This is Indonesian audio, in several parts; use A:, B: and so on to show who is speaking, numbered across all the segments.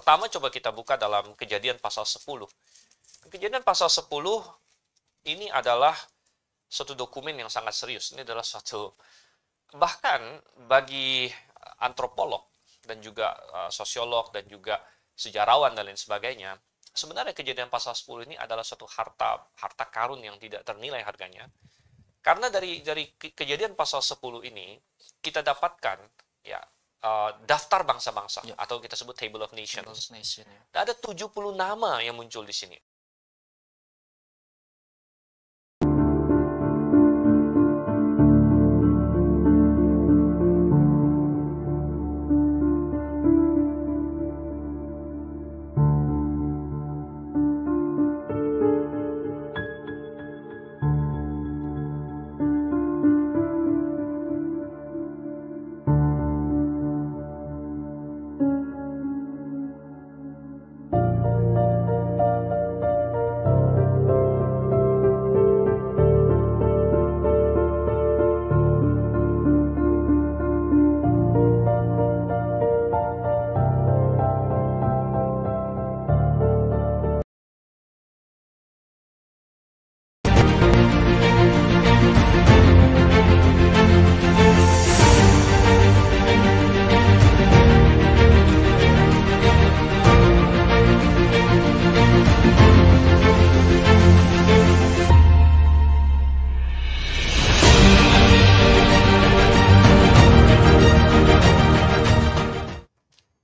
A: pertama coba kita buka dalam Kejadian pasal 10. Kejadian pasal 10 ini adalah suatu dokumen yang sangat serius. Ini adalah suatu, bahkan bagi antropolog dan juga sosiolog dan juga sejarawan dan lain sebagainya, sebenarnya Kejadian pasal 10 ini adalah suatu harta karun yang tidak ternilai harganya. Karena dari Kejadian pasal 10 ini kita dapatkan ya daftar bangsa-bangsa atau kita sebut Table of Nations. Ada 70 nama yang muncul di sini.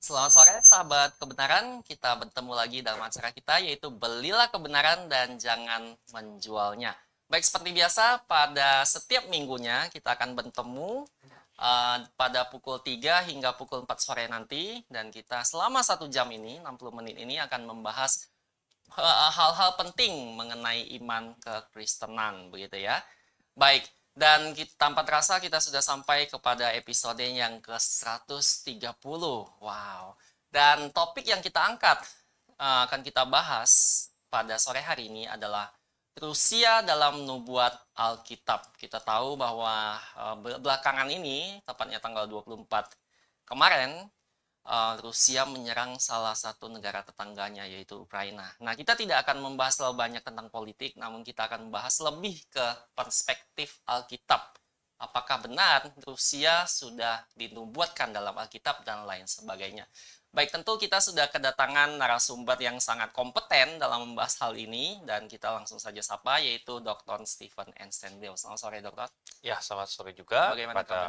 B: Selamat sore sahabat kebenaran, kita bertemu lagi dalam acara kita yaitu Belilah Kebenaran dan Jangan Menjualnya. Baik, seperti biasa pada setiap minggunya kita akan bertemu pada pukul 3 hingga pukul 4 sore nanti. Dan kita selama 1 jam ini, 60 menit ini akan membahas hal-hal penting mengenai iman kekristenan, begitu ya. Baik. Dan tanpa terasa kita sudah sampai kepada episode yang ke-130. Wow. Dan topik yang kita angkat akan kita bahas pada sore hari ini adalah Rusia dalam nubuat Alkitab. Kita tahu bahwa belakangan ini, tepatnya tanggal 24 kemarin, Rusia menyerang salah satu negara tetangganya yaitu Ukraina. Nah, kita tidak akan membahas terlalu banyak tentang politik, namun kita akan membahas lebih ke perspektif Alkitab. Apakah benar Rusia sudah dinubuatkan dalam Alkitab dan lain sebagainya. Baik, tentu kita sudah kedatangan narasumber yang sangat kompeten dalam membahas hal ini, dan kita langsung saja sapa, yaitu Dr. Stephen Enstendiel. Selamat sore, Dokter.
A: Ya, selamat sore juga
B: Bagaimana
A: pada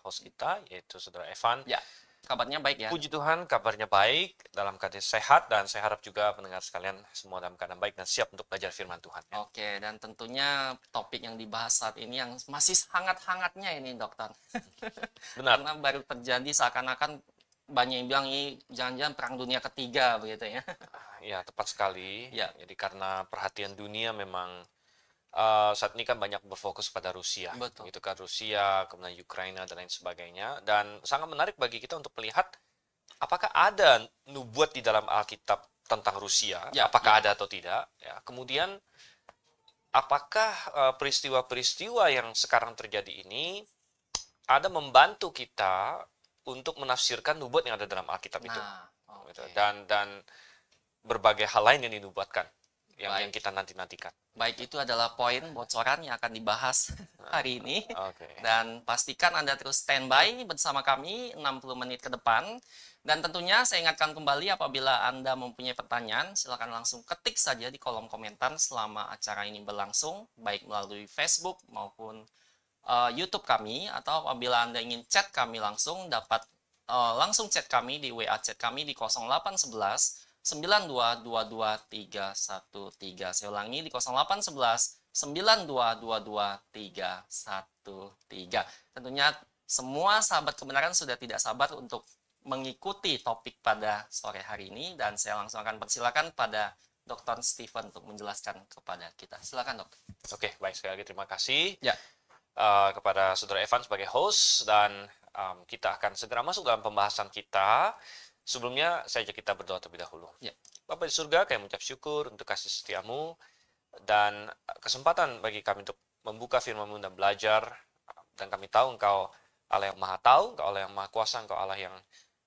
A: host kita, yaitu Saudara Evan.
B: Ya. Kabarnya baik ya?
A: Puji Tuhan, kabarnya baik, dalam keadaan sehat, dan saya harap juga pendengar sekalian semua dalam keadaan baik dan siap untuk belajar firman Tuhan. Ya.
B: Oke, dan tentunya topik yang dibahas saat ini yang masih hangat-hangatnya ini, Dokter.
A: Benar.
B: Karena baru terjadi seakan-akan banyak yang bilang ini jangan-jangan perang dunia ketiga, begitu ya.
A: Ya, tepat sekali.
B: Ya.
A: Jadi karena perhatian dunia memang saat ini kan banyak berfokus pada Rusia.
B: Betul.
A: Gitu kan, Rusia, kemudian Ukraina, dan lain sebagainya. Dan sangat menarik bagi kita untuk melihat apakah ada nubuat di dalam Alkitab tentang Rusia,
B: Ya,
A: apakah
B: ya.
A: ada atau tidak. Ya. Kemudian, apakah peristiwa-peristiwa yang sekarang terjadi ini ada membantu kita untuk menafsirkan nubuat yang ada dalam Alkitab itu.
B: Okay.
A: Dan berbagai hal lain yang dinubuatkan. Yang kita nanti-nantikan.
B: Baik, itu adalah poin bocoran yang akan dibahas hari ini.
A: Okay.
B: Dan pastikan Anda terus standby bersama kami 60 menit ke depan. Dan tentunya saya ingatkan kembali apabila Anda mempunyai pertanyaan, silakan langsung ketik saja di kolom komentar selama acara ini berlangsung, baik melalui Facebook maupun YouTube kami, atau apabila Anda ingin chat kami langsung, dapat langsung chat kami di WA chat kami di 0811 9222 313. Saya ulangi di 0811 9222 313. Tentunya semua sahabat kebenaran sudah tidak sabar untuk mengikuti topik pada sore hari ini, dan saya langsung akan persilakan pada Dr. Stephen untuk menjelaskan kepada kita. Silakan, Dok.
A: Oke, baik, sekali lagi terima kasih
B: kepada
A: Saudara Evan sebagai host, dan kita akan segera masuk dalam pembahasan kita. Sebelumnya, saya ajak kita berdoa terlebih dahulu.
B: Ya.
A: Bapa di surga, kami mengucap syukur untuk kasih setiamu dan kesempatan bagi kami untuk membuka firman-Mu dan belajar. Dan kami tahu Engkau Allah yang Maha Tahu, Engkau Allah yang Maha Kuasa, Engkau Allah yang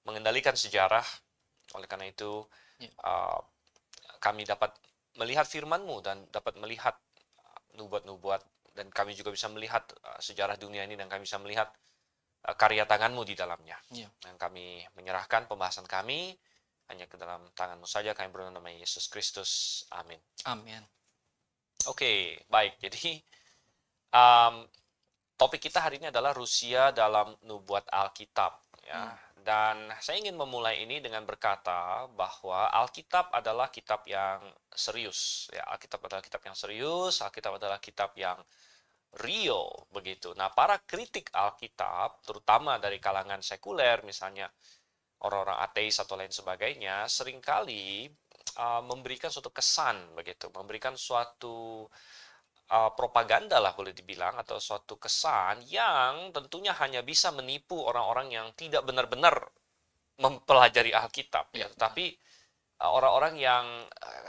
A: mengendalikan sejarah. Oleh karena itu,
B: Ya.
A: uh, kami dapat melihat firman-Mu dan dapat melihat nubuat-nubuat, dan kami juga bisa melihat sejarah dunia ini, dan kami bisa melihat karya tangan-Mu di dalamnya.
B: Ya.
A: Dan kami menyerahkan pembahasan kami hanya ke dalam tangan-Mu saja. Kami berdoa nama Yesus Kristus. Amin.
B: Amin.
A: Oke, baik. Jadi, um, topik kita hari ini adalah Rusia dalam nubuat Alkitab. Ya. Dan saya ingin memulai ini dengan berkata bahwa Alkitab adalah kitab yang serius. Ya, Alkitab adalah kitab yang serius, Alkitab adalah kitab yang real, begitu. Nah, para kritik Alkitab, terutama dari kalangan sekuler, misalnya orang-orang ateis atau lain sebagainya, seringkali memberikan suatu kesan, begitu, memberikan suatu propaganda lah boleh dibilang, atau suatu kesan yang tentunya hanya bisa menipu orang-orang yang tidak benar-benar mempelajari Alkitab. Ya. Tetapi orang-orang yang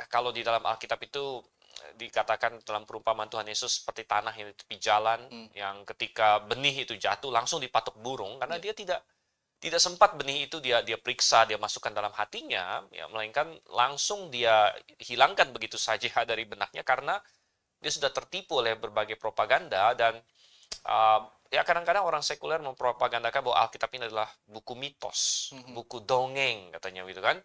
A: kalau di dalam Alkitab itu dikatakan dalam perumpamaan Tuhan Yesus seperti tanah yang di tepi jalan, yang ketika benih itu jatuh langsung dipatuk burung, karena dia tidak sempat benih itu dia periksa, dia masukkan dalam hatinya, ya, melainkan langsung dia hilangkan begitu saja dari benaknya karena dia sudah tertipu oleh berbagai propaganda. Dan ya kadang-kadang orang sekuler mempropagandakan bahwa Alkitab ini adalah buku mitos, buku dongeng katanya gitu kan.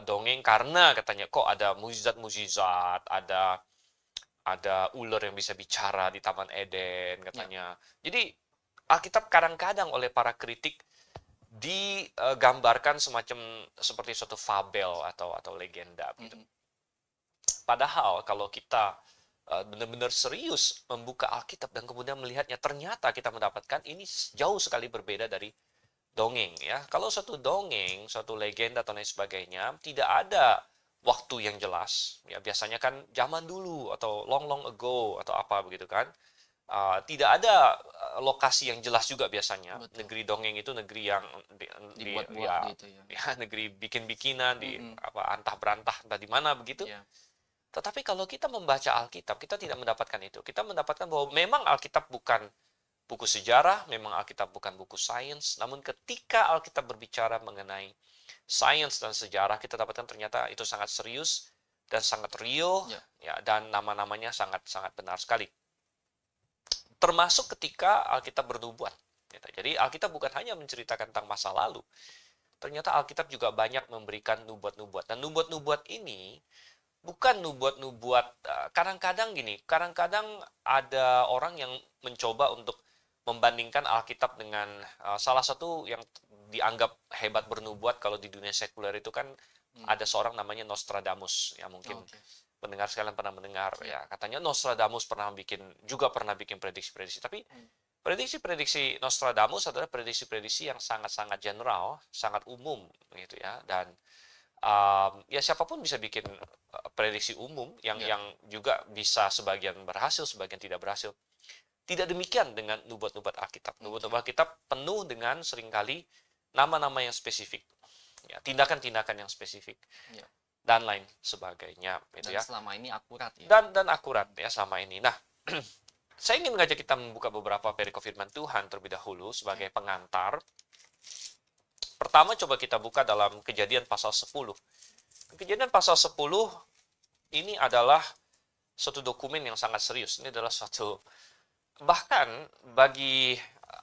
A: Dongeng karena katanya kok ada mukjizat-mukjizat, ada ular yang bisa bicara di Taman Eden katanya. Jadi Alkitab kadang-kadang oleh para kritik digambarkan semacam seperti suatu fabel atau legenda gitu. Padahal kalau kita benar-benar serius membuka Alkitab dan kemudian melihatnya, ternyata kita mendapatkan ini jauh sekali berbeda dari dongeng, ya. Kalau suatu dongeng, suatu legenda atau lain sebagainya, tidak ada waktu yang jelas, ya. Biasanya kan zaman dulu atau long ago atau apa begitu kan. Tidak ada lokasi yang jelas juga biasanya. Betul. Negeri dongeng itu negeri yang
B: dibuat-buat gitu ya.
A: Ya, negeri bikin-bikinan di antah berantah entah di mana begitu. Yeah. Tetapi kalau kita membaca Alkitab, kita tidak mendapatkan itu. Kita mendapatkan bahwa memang Alkitab bukan buku sejarah, memang Alkitab bukan buku sains, namun ketika Alkitab berbicara mengenai sains dan sejarah, kita dapatkan ternyata itu sangat serius dan sangat real, ya, dan nama-namanya sangat-sangat benar sekali. Termasuk ketika Alkitab bernubuat. Jadi Alkitab bukan hanya menceritakan tentang masa lalu, ternyata Alkitab juga banyak memberikan nubuat-nubuat. Dan nubuat-nubuat ini bukan nubuat-nubuat, kadang-kadang gini, kadang-kadang ada orang yang mencoba untuk membandingkan Alkitab dengan salah satu yang dianggap hebat bernubuat kalau di dunia sekuler itu kan ada seorang namanya Nostradamus, ya mungkin pendengar sekalian pernah mendengar, ya katanya Nostradamus pernah bikin prediksi-prediksi, tapi prediksi-prediksi Nostradamus adalah prediksi-prediksi yang sangat-sangat general, sangat umum gitu ya, dan ya siapapun bisa bikin prediksi umum yang juga bisa sebagian berhasil, sebagian tidak berhasil. Tidak demikian dengan nubuat-nubuat Alkitab. Nubuat-nubuat Alkitab penuh dengan seringkali nama-nama yang spesifik, ya, tindakan-tindakan yang spesifik, dan lain sebagainya. Gitu
B: dan
A: ya.
B: Selama ini akurat ya.
A: Dan akurat ya selama ini. Nah, saya ingin mengajak kita membuka beberapa perikop firman Tuhan terlebih dahulu sebagai pengantar. Pertama coba kita buka dalam Kejadian pasal 10. Kejadian pasal 10 ini adalah suatu dokumen yang sangat serius. Ini adalah suatu, bahkan bagi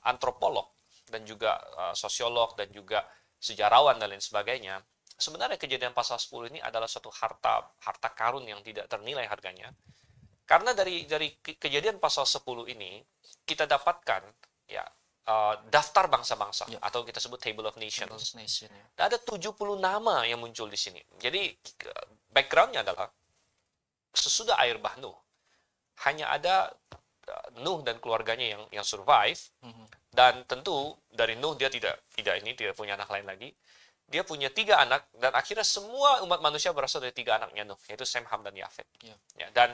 A: antropolog dan juga sosiolog dan juga sejarawan dan lain sebagainya, sebenarnya Kejadian pasal 10 ini adalah suatu harta karun yang tidak ternilai harganya. Karena dari Kejadian pasal 10 ini kita dapatkan ya daftar bangsa-bangsa, atau kita sebut Table of Nations. Dan ada 70 nama yang muncul di sini. Jadi background-nya adalah sesudah air bah Nuh, hanya ada Nuh dan keluarganya yang survive. Dan tentu dari Nuh dia tidak punya anak lain lagi. Dia punya 3 anak, dan akhirnya semua umat manusia berasal dari 3 anaknya Nuh, yaitu Sem, Ham, dan Yafet. Ya, dan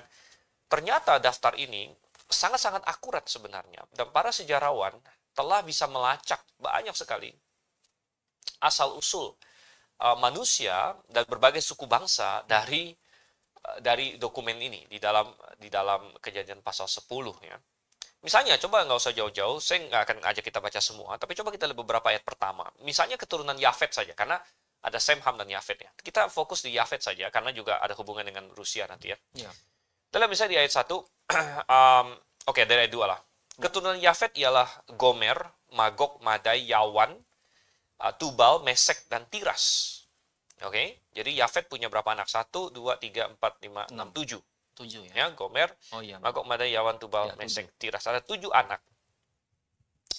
A: ternyata daftar ini sangat-sangat akurat sebenarnya. Dan para sejarawan telah bisa melacak banyak sekali asal-usul manusia dan berbagai suku bangsa dari dokumen ini di dalam Kejadian pasal 10 ya. Misalnya, coba nggak usah jauh-jauh, saya nggak akan ajak kita baca semua, tapi coba kita lihat beberapa ayat pertama. Misalnya keturunan Yafet saja, karena ada Sem, Ham, dan Yafet ya. Kita fokus di Yafet saja, karena juga ada hubungan dengan Rusia nanti ya.
B: Ya.
A: Dalam misalnya di ayat 1, oke, dari ayat 2 lah. Keturunan Yafet ialah Gomer, Magog, Madai, Yawan, Tubal, Mesek, dan Tiras. Oke, jadi Yafet punya berapa anak? 1, 2, 3, 4, 5, 6, 7.
B: 7 ya.
A: Ya, Gomer,
B: Oh iya.
A: Magog, Madai, Yawan, Tubal,
B: Ya,
A: Mesek, Tiras. Ada 7 anak.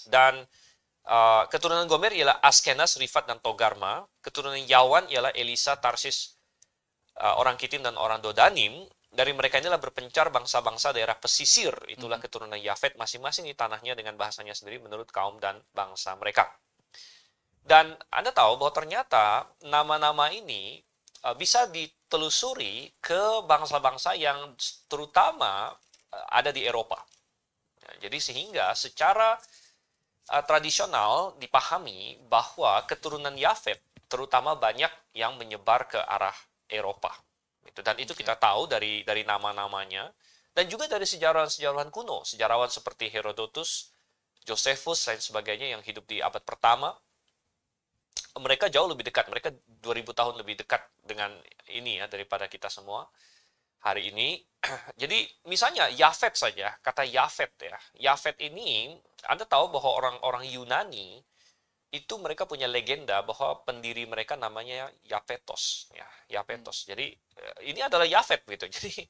A: Dan keturunan Gomer ialah Askenaz, Rifat, dan Togarma. Keturunan Yawan ialah Elisa, Tarsis, orang Kitim, dan orang Dodanim. Dari mereka inilah berpencar bangsa-bangsa daerah pesisir. Itulah keturunan Yafet, masing-masing di tanahnya dengan bahasanya sendiri menurut kaum dan bangsa mereka. Dan Anda tahu bahwa ternyata nama-nama ini bisa ditelusuri ke bangsa-bangsa yang terutama ada di Eropa. Jadi sehingga secara tradisional dipahami bahwa keturunan Yafet terutama banyak yang menyebar ke arah Eropa. Dan itu kita tahu dari nama-namanya, dan juga dari sejarawan-sejarawan kuno, sejarawan seperti Herodotus, Josephus, dan sebagainya yang hidup di abad pertama. Mereka jauh lebih dekat, mereka 2000 tahun lebih dekat dengan ini ya daripada kita semua hari ini. Jadi misalnya Yafet saja, kata Yafet ya. Yafet ini, Anda tahu bahwa orang-orang Yunani itu mereka punya legenda bahwa pendiri mereka namanya Yapetos ya, Yapetos. Jadi ini adalah Yafet gitu. Jadi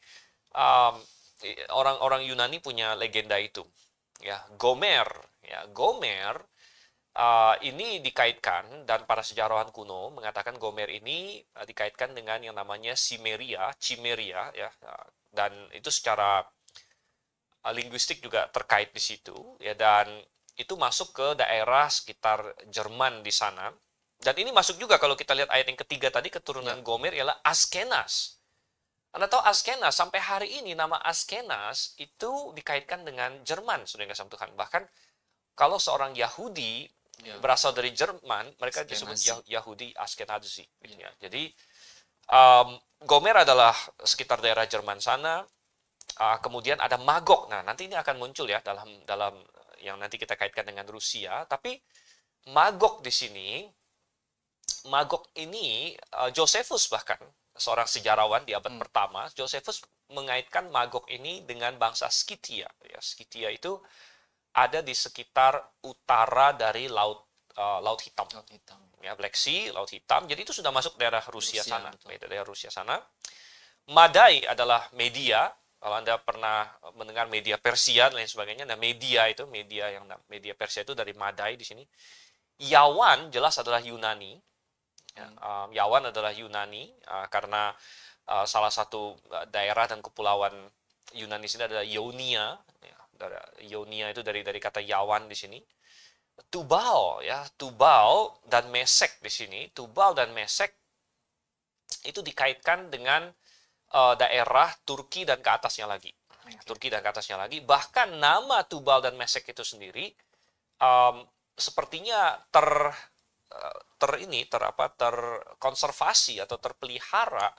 A: orang-orang Yunani punya legenda itu. Ya, Gomer ya, Gomer ini dikaitkan, dan para sejarawan kuno mengatakan Gomer ini dikaitkan dengan yang namanya Cimeria ya, dan itu secara linguistik juga terkait di situ ya, dan itu masuk ke daerah sekitar Jerman di sana. Dan ini masuk juga kalau kita lihat ayat yang ketiga tadi, keturunan Gomer ialah Askenaz. Anda tahu Askenaz, sampai hari ini nama Askenaz itu dikaitkan dengan Jerman, saudara yang kasih Tuhan. Bahkan kalau seorang Yahudi berasal dari Jerman, mereka disebut Yahudi Askenazi. Ya. Jadi Gomer adalah sekitar daerah Jerman sana. Kemudian ada Magog. Nah, nanti ini akan muncul ya dalam yang nanti kita kaitkan dengan Rusia. Tapi Magog di sini, Magog ini Josephus bahkan seorang sejarawan di abad pertama, Josephus mengaitkan Magog ini dengan bangsa Scythia. Ya, Scythia itu ada di sekitar utara dari Laut Hitam. Ya, Black Sea, Laut Hitam. Jadi itu sudah masuk daerah Rusia sana. Daerah Rusia sana. Madai adalah Media. Kalau Anda pernah mendengar media Persia dan lain sebagainya, nah media Persia itu dari Madai di sini. Yawan jelas adalah Yunani. Yawan adalah Yunani karena salah satu daerah dan kepulauan Yunani sini adalah Ionia. Ionia itu dari kata Yawan di sini. Tubal ya, Tubal dan Mesek di sini. Tubal dan Mesek itu dikaitkan dengan daerah Turki dan ke atasnya lagi. Turki dan ke atasnya lagi. Bahkan nama Tubal dan Mesek itu sendiri sepertinya terkonservasi atau terpelihara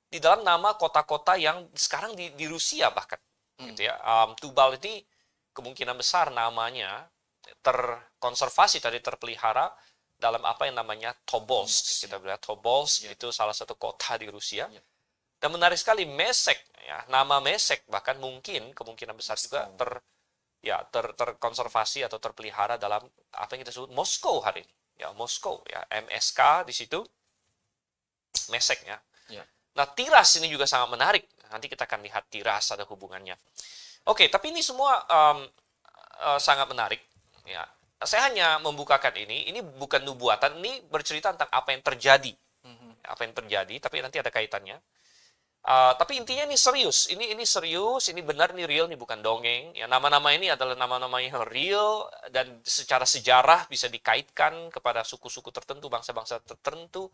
A: di dalam nama kota-kota yang sekarang di Rusia bahkan. Gitu ya. Tubal ini kemungkinan besar namanya terkonservasi tadi, terpelihara dalam apa yang namanya Tobolsk. Kita bilang Tobolsk itu salah satu kota di Rusia. Dan menarik sekali Mesek ya, nama Mesek bahkan kemungkinan besar juga terkonservasi atau terpelihara dalam apa yang kita sebut Moskow hari ini. Ya, Moskow ya, MSK di situ Mesek ya. Nah, Tiras ini juga sangat menarik. Nanti kita akan lihat Tiras ada hubungannya. Oke, tapi ini semua sangat menarik ya. Saya hanya membukakan ini bukan nubuatan, ini bercerita tentang apa yang terjadi. Apa yang terjadi, tapi nanti ada kaitannya. Tapi intinya ini serius, ini serius, ini benar, ini real, ini bukan dongeng. Ya, nama-nama ini adalah nama-nama yang real dan secara sejarah bisa dikaitkan kepada suku-suku tertentu, bangsa-bangsa tertentu.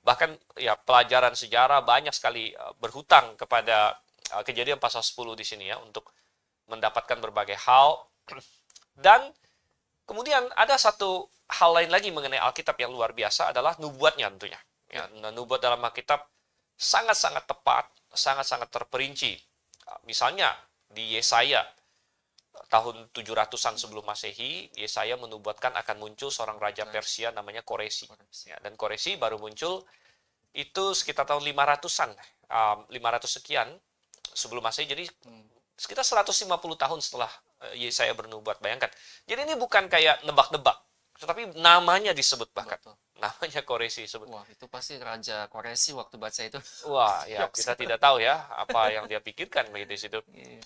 A: Bahkan ya pelajaran sejarah banyak sekali berhutang kepada Kejadian pasal 10 di sini ya untuk mendapatkan berbagai hal. Dan kemudian ada satu hal lain lagi mengenai Alkitab yang luar biasa adalah nubuatnya tentunya. Ya, nubuat dalam Alkitab sangat-sangat tepat, sangat-sangat terperinci. Misalnya di Yesaya tahun 700-an sebelum Masehi, Yesaya menubuatkan akan muncul seorang raja Persia namanya Koresi. Ya, dan Koresi baru muncul itu sekitar tahun 500-an, 500 sekian sebelum Masehi. Jadi sekitar 150 tahun setelah Yesaya bernubuat. Bayangkan. Jadi ini bukan kayak nebak-nebak, tetapi namanya disebut bahkan.
B: Betul.
A: Namanya Koresi disebut.
B: Wah, itu pasti Raja Koresi waktu baca itu.
A: Wah, ya kita tidak tahu ya apa yang dia pikirkan begitu di situ.
B: Iya.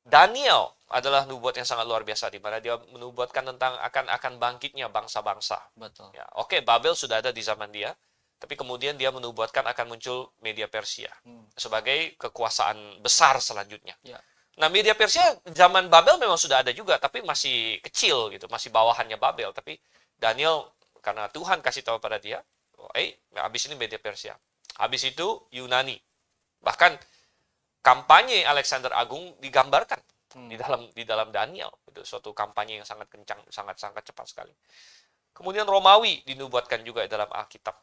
A: Daniel adalah nubuat yang sangat luar biasa di mana dia menubuatkan tentang akan bangkitnya bangsa-bangsa.
B: Betul.
A: Ya, oke, Babel sudah ada di zaman dia, tapi kemudian dia menubuatkan akan muncul Media Persia sebagai kekuasaan besar selanjutnya.
B: Ya.
A: Nah, Media Persia zaman Babel memang sudah ada juga, tapi masih kecil gitu, masih bawahannya Babel. Tapi Daniel karena Tuhan kasih tahu pada dia, habis ini Media Persia, habis itu Yunani. Bahkan kampanye Alexander Agung digambarkan di dalam Daniel, itu suatu kampanye yang sangat kencang, sangat cepat sekali. Kemudian Romawi dinubuatkan juga dalam Alkitab.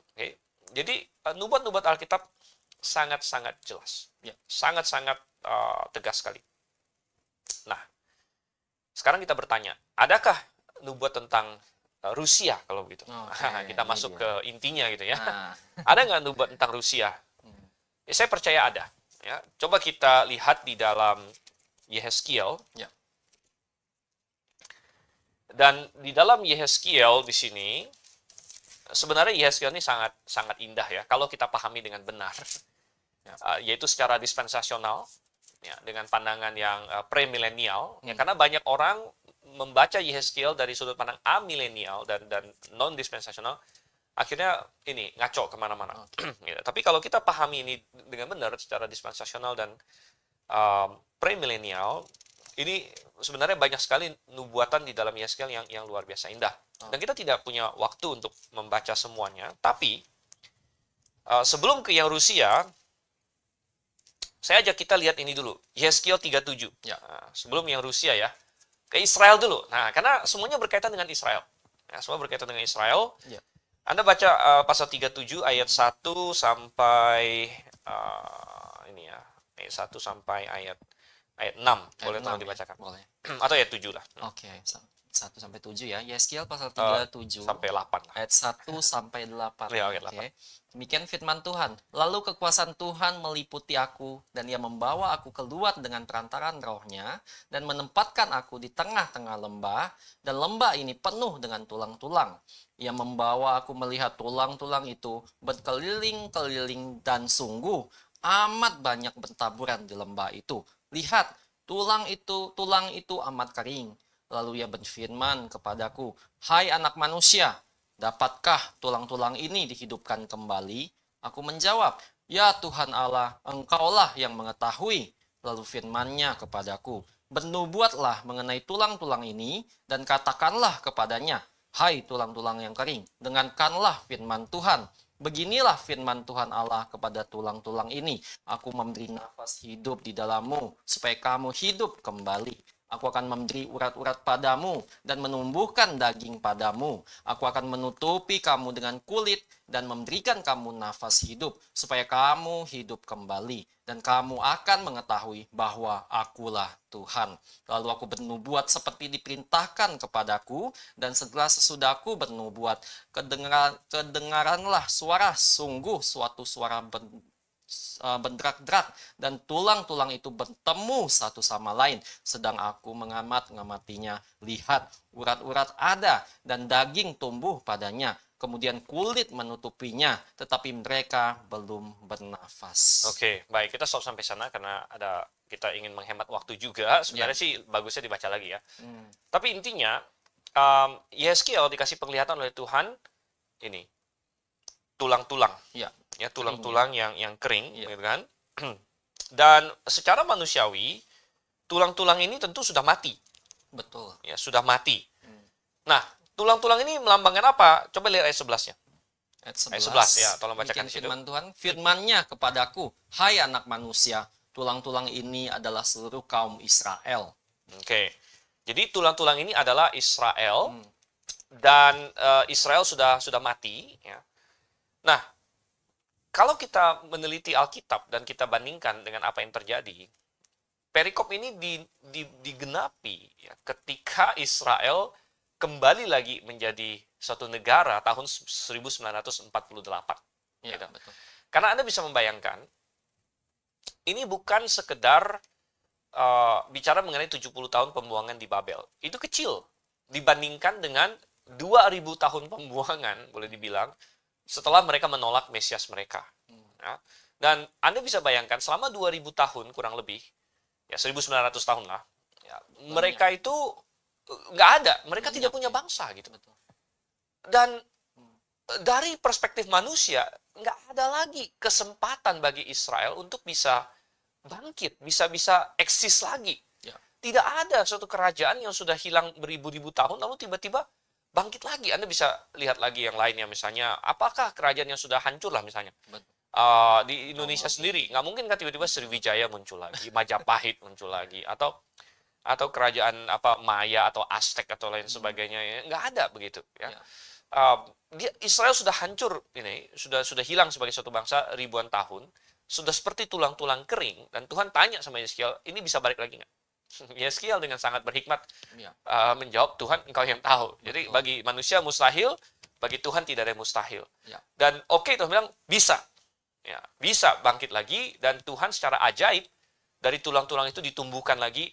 A: Jadi nubuat-nubuat Alkitab sangat-sangat jelas,
B: ya.
A: Sangat-sangat tegas sekali. Nah, sekarang kita bertanya, adakah nubuat tentang Rusia kalau begitu? Kita masuk ke intinya gitu ya. Ada nggak nubuat tentang Rusia? Saya percaya ada. Ya, coba kita lihat di dalam Yehezkiel.
B: Ya.
A: Dan di dalam Yehezkiel di sini, sebenarnya Yehezkiel ini sangat indah ya, kalau kita pahami dengan benar. Yaitu secara dispensasional, ya, dengan pandangan yang premilenial. Ya, karena banyak orang membaca Yehezkiel dari sudut pandang amilenial dan non-dispensasional, akhirnya ini ngaco kemana-mana. Ya, tapi kalau kita pahami ini dengan benar secara dispensasional dan premilenial, ini sebenarnya banyak sekali nubuatan di dalam Yehezkiel yang luar biasa indah. Dan kita tidak punya waktu untuk membaca semuanya. Tapi sebelum ke yang Rusia, saya ajak kita lihat ini dulu, Yehezkiel 37.
B: Ya.
A: Sebelum yang Rusia ya, ke Israel dulu. Nah, karena semuanya berkaitan dengan Israel. Ya, semua berkaitan dengan Israel.
B: Ya.
A: Anda baca pasal 37 ayat 1 sampai ini ya, ayat 1 sampai ayat 6. Boleh tolong dibacakan?
B: Boleh.
A: Atau ayat 7 lah.
B: Oke, 1 sampai 7 ya. Yehezkiel pasal 37
A: sampai 8 lah.
B: ayat 1 sampai 8.
A: Ya, ayat 8.
B: Oke. Demikian firman Tuhan. Lalu kekuasaan Tuhan meliputi aku, dan ia membawa aku keluar dengan perantaran rohnya, dan menempatkan aku di tengah-tengah lembah, dan lembah ini penuh dengan tulang-tulang. Ia membawa aku melihat tulang-tulang itu berkeliling-keliling, dan sungguh amat banyak bertaburan di lembah itu. Lihat, tulang itu amat kering. Lalu ia berfirman kepadaku, "Hai anak manusia, dapatkah tulang-tulang ini dihidupkan kembali?" Aku menjawab, "Ya Tuhan Allah, Engkaulah yang mengetahui." Lalu firman-Nya kepadaku, "Bernubuatlah mengenai tulang-tulang ini, dan katakanlah kepadanya, hai tulang-tulang yang kering, dengarkanlah firman Tuhan. Beginilah firman Tuhan Allah kepada tulang-tulang ini. Aku memberi nafas hidup di dalammu, supaya kamu hidup kembali. Aku akan memberi urat-urat padamu dan menumbuhkan daging padamu. Aku akan menutupi kamu dengan kulit dan memberikan kamu nafas hidup, supaya kamu hidup kembali. Dan kamu akan mengetahui bahwa akulah Tuhan. Lalu aku bernubuat seperti diperintahkan kepadaku, dan segera sesudahku bernubuat, kedengaranlah suara, sungguh suatu suara benderak-derak, dan tulang-tulang itu bertemu satu sama lain. Sedang aku mengamatinya, lihat, urat-urat ada dan daging tumbuh padanya. Kemudian kulit menutupinya, tetapi mereka belum bernafas.
A: Oke, baik, kita stop sampai sana karena kita ingin menghemat waktu juga. Sebenarnya sih bagusnya dibaca lagi ya. Tapi intinya, Yehezkiel dikasih penglihatan oleh Tuhan ini tulang-tulang. Ya, tulang-tulang yang kering, gitu kan. Dan secara manusiawi, tulang-tulang ini tentu sudah mati.
B: Betul.
A: Ya, sudah mati. Nah, tulang-tulang ini melambangkan apa? Coba lihat ayat 11-nya.
B: Ayat 11
A: ya, tolong bacakan di situ.
B: Firman Tuhan, firman-Nya kepadaku, hai anak manusia, tulang-tulang ini adalah seluruh kaum Israel.
A: Oke. Jadi tulang-tulang ini adalah Israel, dan Israel sudah mati, ya. Nah, kalau kita meneliti Alkitab dan kita bandingkan dengan apa yang terjadi, perikop ini digenapi ya, ketika Israel kembali lagi menjadi suatu negara tahun 1948.
B: Ya,
A: Gitu.
B: betul.
A: Karena Anda bisa membayangkan, ini bukan sekedar bicara mengenai 70 tahun pembuangan di Babel. Itu kecil dibandingkan dengan 2000 tahun pembuangan, boleh dibilang, setelah mereka menolak Mesias mereka. Ya. Dan Anda bisa bayangkan, selama 2000 tahun kurang lebih, ya 1900 tahun lah, ya, mereka itu nggak ada, mereka tidak punya bangsa gitu.
B: Betul.
A: Dan dari perspektif manusia, nggak ada lagi kesempatan bagi Israel untuk bisa bangkit, bisa eksis lagi.
B: Ya.
A: Tidak ada suatu kerajaan yang sudah hilang beribu-ribu tahun, lalu tiba-tiba bangkit lagi. Anda bisa lihat lagi yang lainnya, misalnya, apakah kerajaan yang sudah hancur lah misalnya. Di Indonesia sendiri, nggak mungkin kan tiba-tiba Sriwijaya muncul lagi, Majapahit muncul lagi, atau kerajaan Maya atau Aztec atau lain sebagainya, ya. Nggak ada begitu. Ya. Israel sudah hancur, ini sudah hilang sebagai suatu bangsa ribuan tahun, sudah seperti tulang-tulang kering, dan Tuhan tanya sama Yeskiel, ini bisa balik lagi nggak? Yeskiel dengan sangat berhikmat menjawab, Tuhan engkau yang tahu. Jadi bagi manusia mustahil, bagi Tuhan tidak ada yang mustahil.
B: Ya.
A: Dan Tuhan bilang bisa. Ya, bisa bangkit lagi, dan Tuhan secara ajaib dari tulang-tulang itu ditumbuhkan lagi.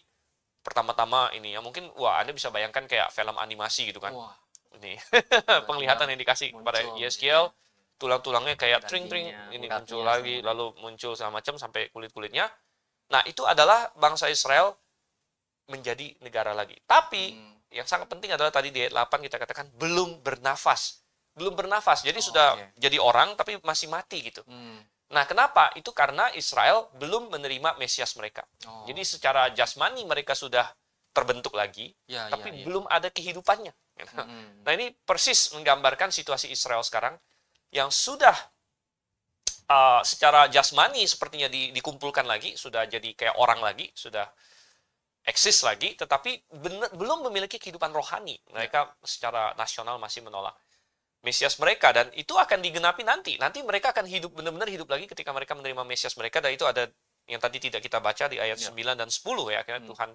A: Pertama-tama ini ya, mungkin Anda bisa bayangkan kayak film animasi gitu kan.
B: Wah.
A: Ini penglihatan yang dikasih kepada Yeskiel, tulang-tulangnya kayak tring-tring ini muncul lagi, lalu muncul segala macam sampai kulit-kulitnya. Nah, itu adalah bangsa Israel menjadi negara lagi. Tapi yang sangat penting adalah tadi di ayat 8 kita katakan belum bernafas. Belum bernafas, jadi sudah jadi orang tapi masih mati gitu. Nah, kenapa? Itu karena Israel belum menerima Mesias mereka. Jadi secara jasmani mereka sudah terbentuk lagi, tapi belum ada kehidupannya. Nah, ini persis menggambarkan situasi Israel sekarang yang sudah secara jasmani sepertinya dikumpulkan lagi, sudah jadi kayak orang lagi, sudah eksis lagi, tetapi belum memiliki kehidupan rohani. Mereka secara nasional masih menolak Mesias mereka, dan itu akan digenapi nanti. Nanti mereka akan hidup, benar-benar hidup lagi ketika mereka menerima Mesias mereka, dan itu ada yang tadi tidak kita baca di ayat 9 dan 10 ya, akhirnya Tuhan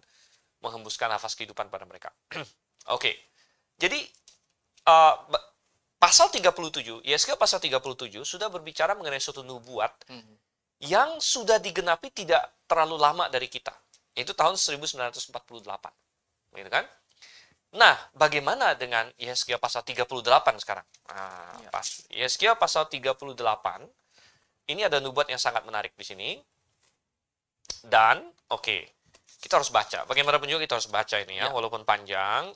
A: menghembuskan nafas kehidupan pada mereka. Oke. Jadi pasal 37, Yeskiel pasal 37 sudah berbicara mengenai suatu nubuat yang sudah digenapi tidak terlalu lama dari kita. Itu tahun 1948. Gitu kan? Nah, bagaimana dengan Yeskiel pasal 38 sekarang? Yeskiel pasal 38, ini ada nubuat yang sangat menarik di sini. Dan, kita harus baca. Bagaimanapun juga kita harus baca ini ya, walaupun panjang.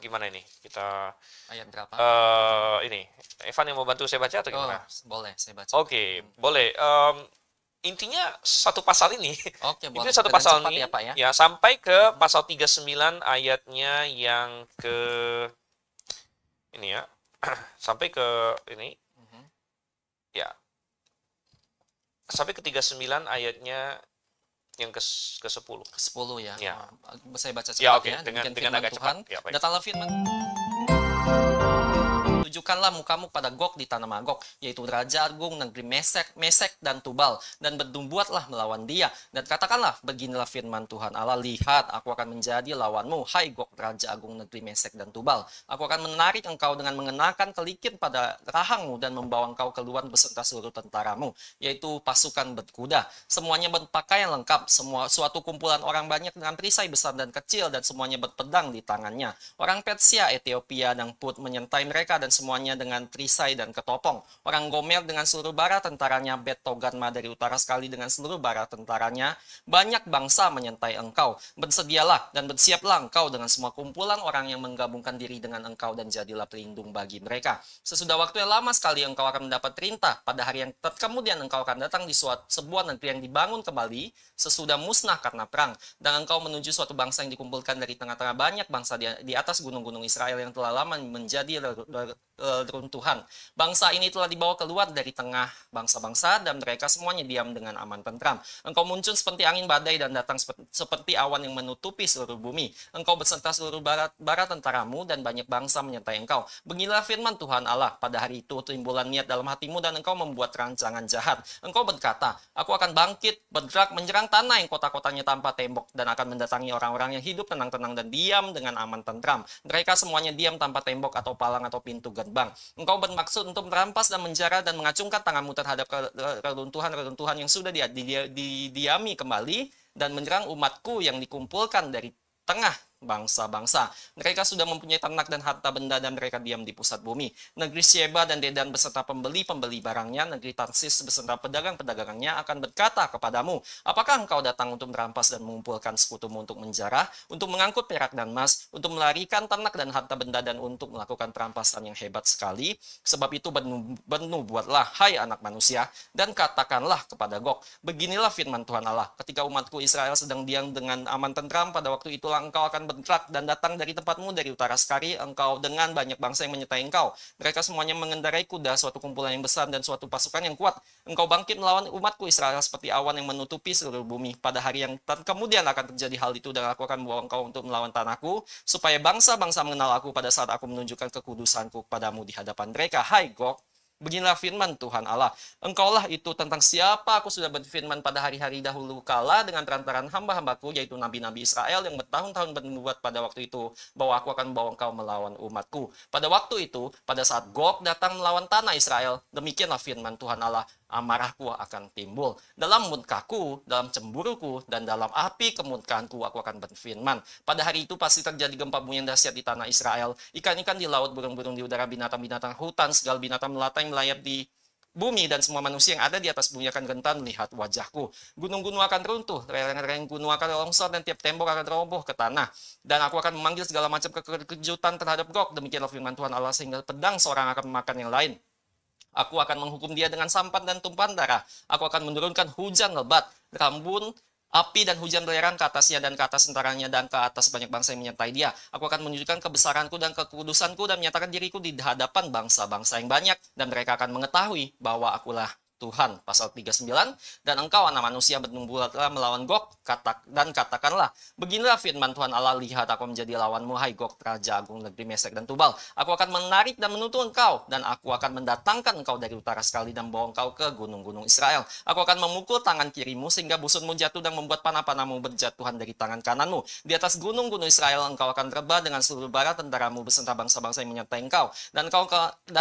A: Gimana ini? Kita
B: ayat berapa?
A: Ini, Evan yang mau bantu saya baca atau gimana?
B: Boleh, saya baca.
A: Boleh. Intinya satu pasal ini.
B: Boleh.
A: Itu satu pasal ini
B: ya, Pak,
A: ya, sampai ke pasal 39 ayatnya yang ke ini ya. Sampai ke ini. Ya. Sampai ke 39 ayatnya yang ke-10.
B: Ke-10 ya. Saya baca cepat ya.
A: Dengan agak
B: Tuhan.
A: cepat. Ya,
B: Datanglah firman, tunjukkanlah mukamu pada Gog di tanah Magog, yaitu Raja Agung negeri Mesek dan Tubal, dan berbuatlah melawan dia, dan katakanlah, beginilah firman Tuhan Allah, lihat, aku akan menjadi lawanmu, hai Gog, Raja Agung negeri Mesek dan Tubal. Aku akan menarik engkau dengan mengenakan kelikin pada rahangmu, dan membawa engkau keluar beserta seluruh tentaramu, yaitu pasukan berkuda, semuanya berpakaian lengkap, suatu kumpulan orang banyak dengan perisai besar dan kecil, dan semuanya berpedang di tangannya. Orang Persia, Ethiopia, dan Put menyertai mereka, dan semuanya dengan perisai dan ketopong. Orang Gomer dengan seluruh bara tentaranya, Bet Togarma dari utara sekali dengan seluruh bara tentaranya. Banyak bangsa menyertai engkau. Bersedialah dan bersiaplah engkau dengan semua kumpulan orang yang menggabungkan diri dengan engkau, dan jadilah pelindung bagi mereka. Sesudah waktu yang lama sekali engkau akan mendapat perintah. Pada hari yang kemudian engkau akan datang di sebuah negeri yang dibangun kembali sesudah musnah karena perang. Dan engkau menuju suatu bangsa yang dikumpulkan dari tengah-tengah banyak bangsa di atas gunung-gunung Israel yang telah lama menjadi runtuhan. Bangsa ini telah dibawa keluar dari tengah bangsa-bangsa dan mereka semuanya diam dengan aman tentram. Engkau muncul seperti angin badai dan datang seperti awan yang menutupi seluruh bumi. Engkau beserta seluruh bara tentaramu dan banyak bangsa menyertai engkau. Beginilah firman Tuhan Allah, pada hari itu timbulan niat dalam hatimu dan engkau membuat rancangan jahat. Engkau berkata, aku akan bangkit, bergerak, menyerang tanah yang kota-kotanya tanpa tembok dan akan mendatangi orang-orang yang hidup tenang-tenang dan diam dengan aman tentram. Mereka semuanya diam tanpa tembok atau palang atau pintu gerbang. Engkau bermaksud untuk merampas dan menjara dan mengacungkan tanganmu terhadap keruntuhan-keruntuhan yang sudah didiami kembali dan menyerang umatku yang dikumpulkan dari tengah bangsa-bangsa. Mereka sudah mempunyai ternak dan harta benda dan mereka diam di pusat bumi. Negeri Sheba dan Dedan beserta pembeli-pembeli barangnya, negeri Tarsis beserta pedagang-pedagangnya akan berkata kepadamu, apakah engkau datang untuk merampas dan mengumpulkan sekutumu untuk menjarah, untuk mengangkut perak dan emas, untuk melarikan ternak dan harta benda dan untuk melakukan perampasan yang hebat sekali? Sebab itu bernubuatlah, hai anak manusia, dan katakanlah kepada Gog, beginilah firman Tuhan Allah, ketika umatku Israel sedang diam dengan aman tentram, pada waktu itulah engkau akan bergerak dan datang dari tempatmu dari utara sekali, engkau dengan banyak bangsa yang menyertai engkau. Mereka semuanya mengendarai kuda, suatu kumpulan yang besar dan suatu pasukan yang kuat. Engkau bangkit melawan umatku Israel seperti awan yang menutupi seluruh bumi. Pada hari yang kemudian akan terjadi hal itu dan aku akan membawa engkau untuk melawan tanahku, supaya bangsa-bangsa mengenal aku pada saat aku menunjukkan kekudusanku kepadamu di hadapan mereka. Hai Gog, beginilah firman Tuhan Allah. Engkaulah itu tentang siapa aku sudah berfirman pada hari-hari dahulu kala dengan perantaran hamba-hambaku, yaitu nabi-nabi Israel yang bertahun-tahun bernubuat pada waktu itu, bahwa aku akan membawa engkau melawan umatku. Pada waktu itu, pada saat Gog datang melawan tanah Israel, demikianlah firman Tuhan Allah, amarahku akan timbul. Dalam murkaku, dalam cemburuku, dan dalam api kemurkaanku aku akan berfirman. Pada hari itu pasti terjadi gempa bumi yang dahsyat di tanah Israel. Ikan-ikan di laut, burung-burung di udara, binatang-binatang hutan, segala binatang melata yang melayap di bumi dan semua manusia yang ada di atas bumi akan gentar melihat wajahku. Gunung-gunung akan runtuh, lereng-lereng gunung akan longsor dan tiap tembok akan roboh ke tanah. Dan aku akan memanggil segala macam kekejutan terhadap Gog. Demikianlah firman Tuhan Allah, sehingga pedang seorang akan memakan yang lain. Aku akan menghukum dia dengan sampan dan tumpahan darah. Aku akan menurunkan hujan lebat, rambun, api dan hujan belerang ke atasnya dan ke atas tentaranya dan ke atas banyak bangsa yang menyertai dia. Aku akan menunjukkan kebesaranku dan kekudusanku dan menyatakan diriku di hadapan bangsa-bangsa yang banyak. Dan mereka akan mengetahui bahwa akulah Tuhan. Pasal 39, dan engkau anak manusia bernubuatlah melawan Gog, dan katakanlah, beginilah firman Tuhan Allah, lihat aku menjadi lawanmu, hai Gog, raja agung negeri Mesek dan Tubal. Aku akan menarik dan menuntun engkau, dan aku akan mendatangkan engkau dari utara sekali dan membawa engkau ke gunung-gunung Israel. Aku akan memukul tangan kirimu sehingga busurmu jatuh dan membuat panah-panahmu berjatuhan dari tangan kananmu. Di atas gunung-gunung Israel engkau akan rebah dengan seluruh bara tentaramu beserta bangsa-bangsa yang menyertai engkau. Dan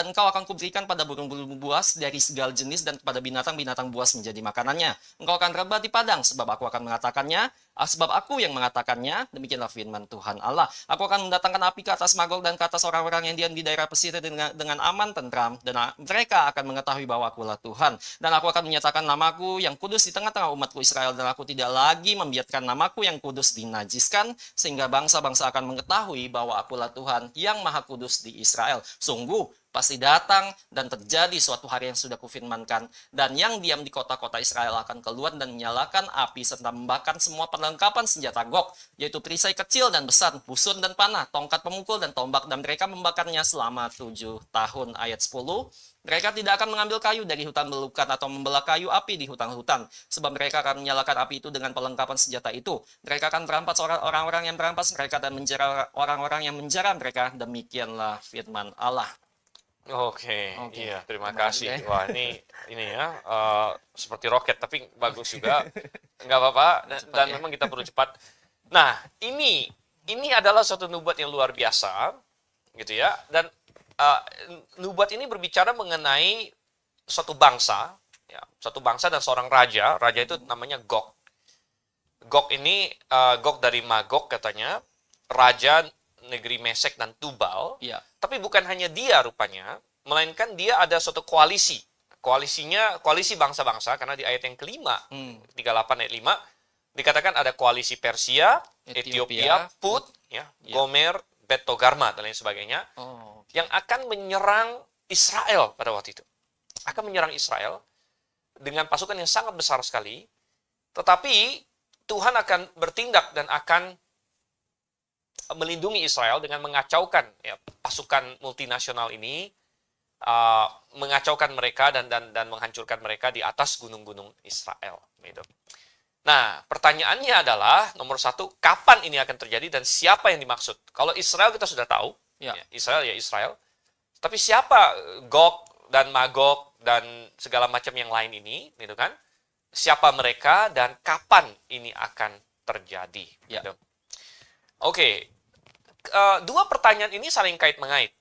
B: engkau akan kuberikan pada burung-burung buas dari segala jenis dan pada binatang-binatang buas menjadi makanannya. Engkau akan rebah di padang, sebab aku akan mengatakannya, sebab aku yang mengatakannya, demikianlah firman Tuhan Allah. Aku akan mendatangkan api ke atas Magog dan ke atas orang-orang yang diam di daerah pesisir dengan aman tentram, dan mereka akan mengetahui bahwa akulah Tuhan. Dan aku akan menyatakan namaku yang kudus di tengah-tengah umatku Israel, dan aku tidak lagi membiarkan namaku yang kudus dinajiskan, sehingga bangsa-bangsa akan mengetahui bahwa akulah Tuhan yang maha kudus di Israel. Sungguh, pasti datang dan terjadi suatu hari yang sudah kufirmankan, dan yang diam di kota-kota Israel akan keluar dan menyalakan api serta membakar semua perlengkapan senjata Gog, yaitu perisai kecil dan besar, busur dan panah, tongkat pemukul dan tombak, dan mereka membakarnya selama 7 tahun. Ayat 10, mereka tidak akan mengambil kayu dari hutan belukar atau membelah kayu api di hutan-hutan, sebab mereka akan menyalakan api itu dengan perlengkapan senjata itu. Mereka akan merampas orang-orang yang merampas mereka dan menjara orang-orang yang menjara mereka. Demikianlah firman Allah.
A: Oke, iya, terima kasih. Wah, ini ya, seperti roket, tapi bagus juga. Nggak apa-apa, dan memang kita perlu cepat. Nah, ini adalah suatu nubuat yang luar biasa, gitu ya. Dan nubuat ini berbicara mengenai suatu bangsa, ya, suatu bangsa dan seorang raja. Raja itu namanya Gog. Gog ini, Gog dari Magog katanya, raja negeri Mesek dan Tubal.
B: Iya.
A: Tapi bukan hanya dia rupanya, melainkan dia ada suatu koalisi. Koalisi bangsa-bangsa, karena di ayat yang kelima, 38 ayat 5, dikatakan ada koalisi Persia, Ethiopia, Put, ya, Gomer, Bet Togarma, dan lain sebagainya, yang akan menyerang Israel pada waktu itu. Akan menyerang Israel dengan pasukan yang sangat besar sekali, tetapi Tuhan akan bertindak dan akan melindungi Israel dengan mengacaukan, ya, pasukan multinasional ini, mengacaukan mereka dan menghancurkan mereka di atas gunung-gunung Israel. Gitu. Nah, pertanyaannya adalah nomor satu, kapan ini akan terjadi dan siapa yang dimaksud? Kalau Israel kita sudah tahu, Israel ya Israel. Tapi siapa Gog dan Magog dan segala macam yang lain ini, gitu kan? Siapa mereka dan kapan ini akan terjadi? Gitu. Oke, dua pertanyaan ini saling kait-mengait.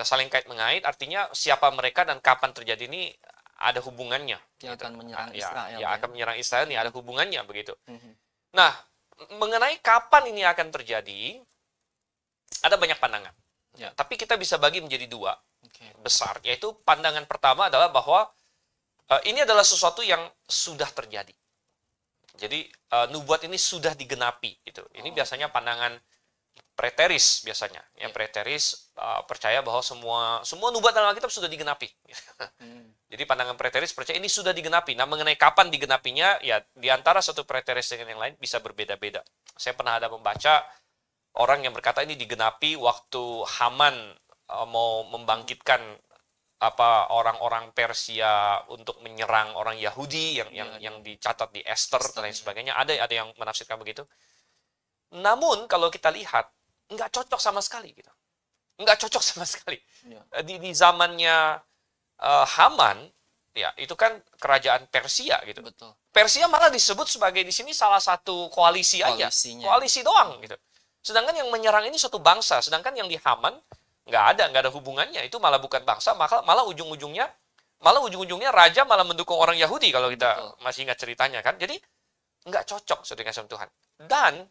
A: Saling kait-mengait artinya siapa mereka dan kapan terjadi ini ada hubungannya.
B: Yang akan menyerang Israel.
A: Akan menyerang Israel nih ada hubungannya begitu. Nah, mengenai kapan ini akan terjadi, ada banyak pandangan. Tapi kita bisa bagi menjadi dua besar, yaitu pandangan pertama adalah bahwa ini adalah sesuatu yang sudah terjadi. Jadi nubuat ini sudah digenapi. Gitu. Ini biasanya pandangan preteris biasanya. Yang preteris percaya bahwa semua nubuat dalam Alkitab sudah digenapi. Jadi pandangan preteris percaya ini sudah digenapi. Nah, mengenai kapan digenapinya, ya di antara satu preteris dengan yang lain bisa berbeda-beda. Saya pernah ada membaca orang yang berkata ini digenapi waktu Haman mau membangkitkan orang-orang Persia untuk menyerang orang Yahudi yang dicatat di Esther dan lain sebagainya. Ada yang menafsirkan begitu. Namun kalau kita lihat nggak cocok sama sekali gitu. Nggak cocok sama sekali. Di zamannya Haman, ya itu kan kerajaan Persia gitu.
B: Betul.
A: Persia malah disebut sebagai di sini salah satu koalisi aja, koalisi doang gitu. Sedangkan yang menyerang ini suatu bangsa, sedangkan yang di Haman nggak ada hubungannya. Itu malah bukan bangsa, malah ujung-ujungnya raja malah mendukung orang Yahudi kalau kita masih ingat ceritanya kan. Jadi nggak cocok saudara kasih Tuhan. Dan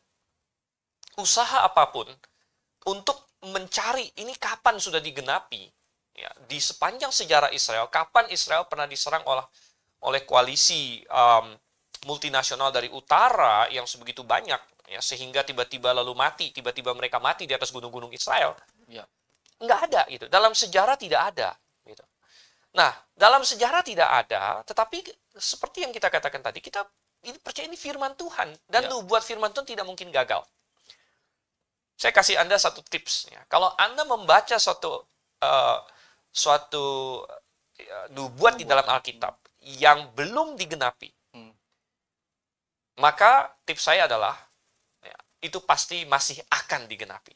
A: usaha apapun untuk mencari ini kapan sudah digenapi, ya, di sepanjang sejarah Israel, kapan Israel pernah diserang oleh koalisi multinasional dari utara yang sebegitu banyak, ya, sehingga tiba-tiba mereka mati di atas gunung-gunung Israel. Nggak ada gitu. Dalam sejarah tidak ada. Gitu. Nah, dalam sejarah tidak ada, tetapi seperti yang kita katakan tadi, kita percaya ini firman Tuhan dan nubuat firman Tuhan tidak mungkin gagal. Saya kasih Anda satu tips. Ya. Kalau Anda membaca suatu nubuat di dalam Alkitab yang belum digenapi, maka tips saya adalah ya, itu pasti masih akan digenapi.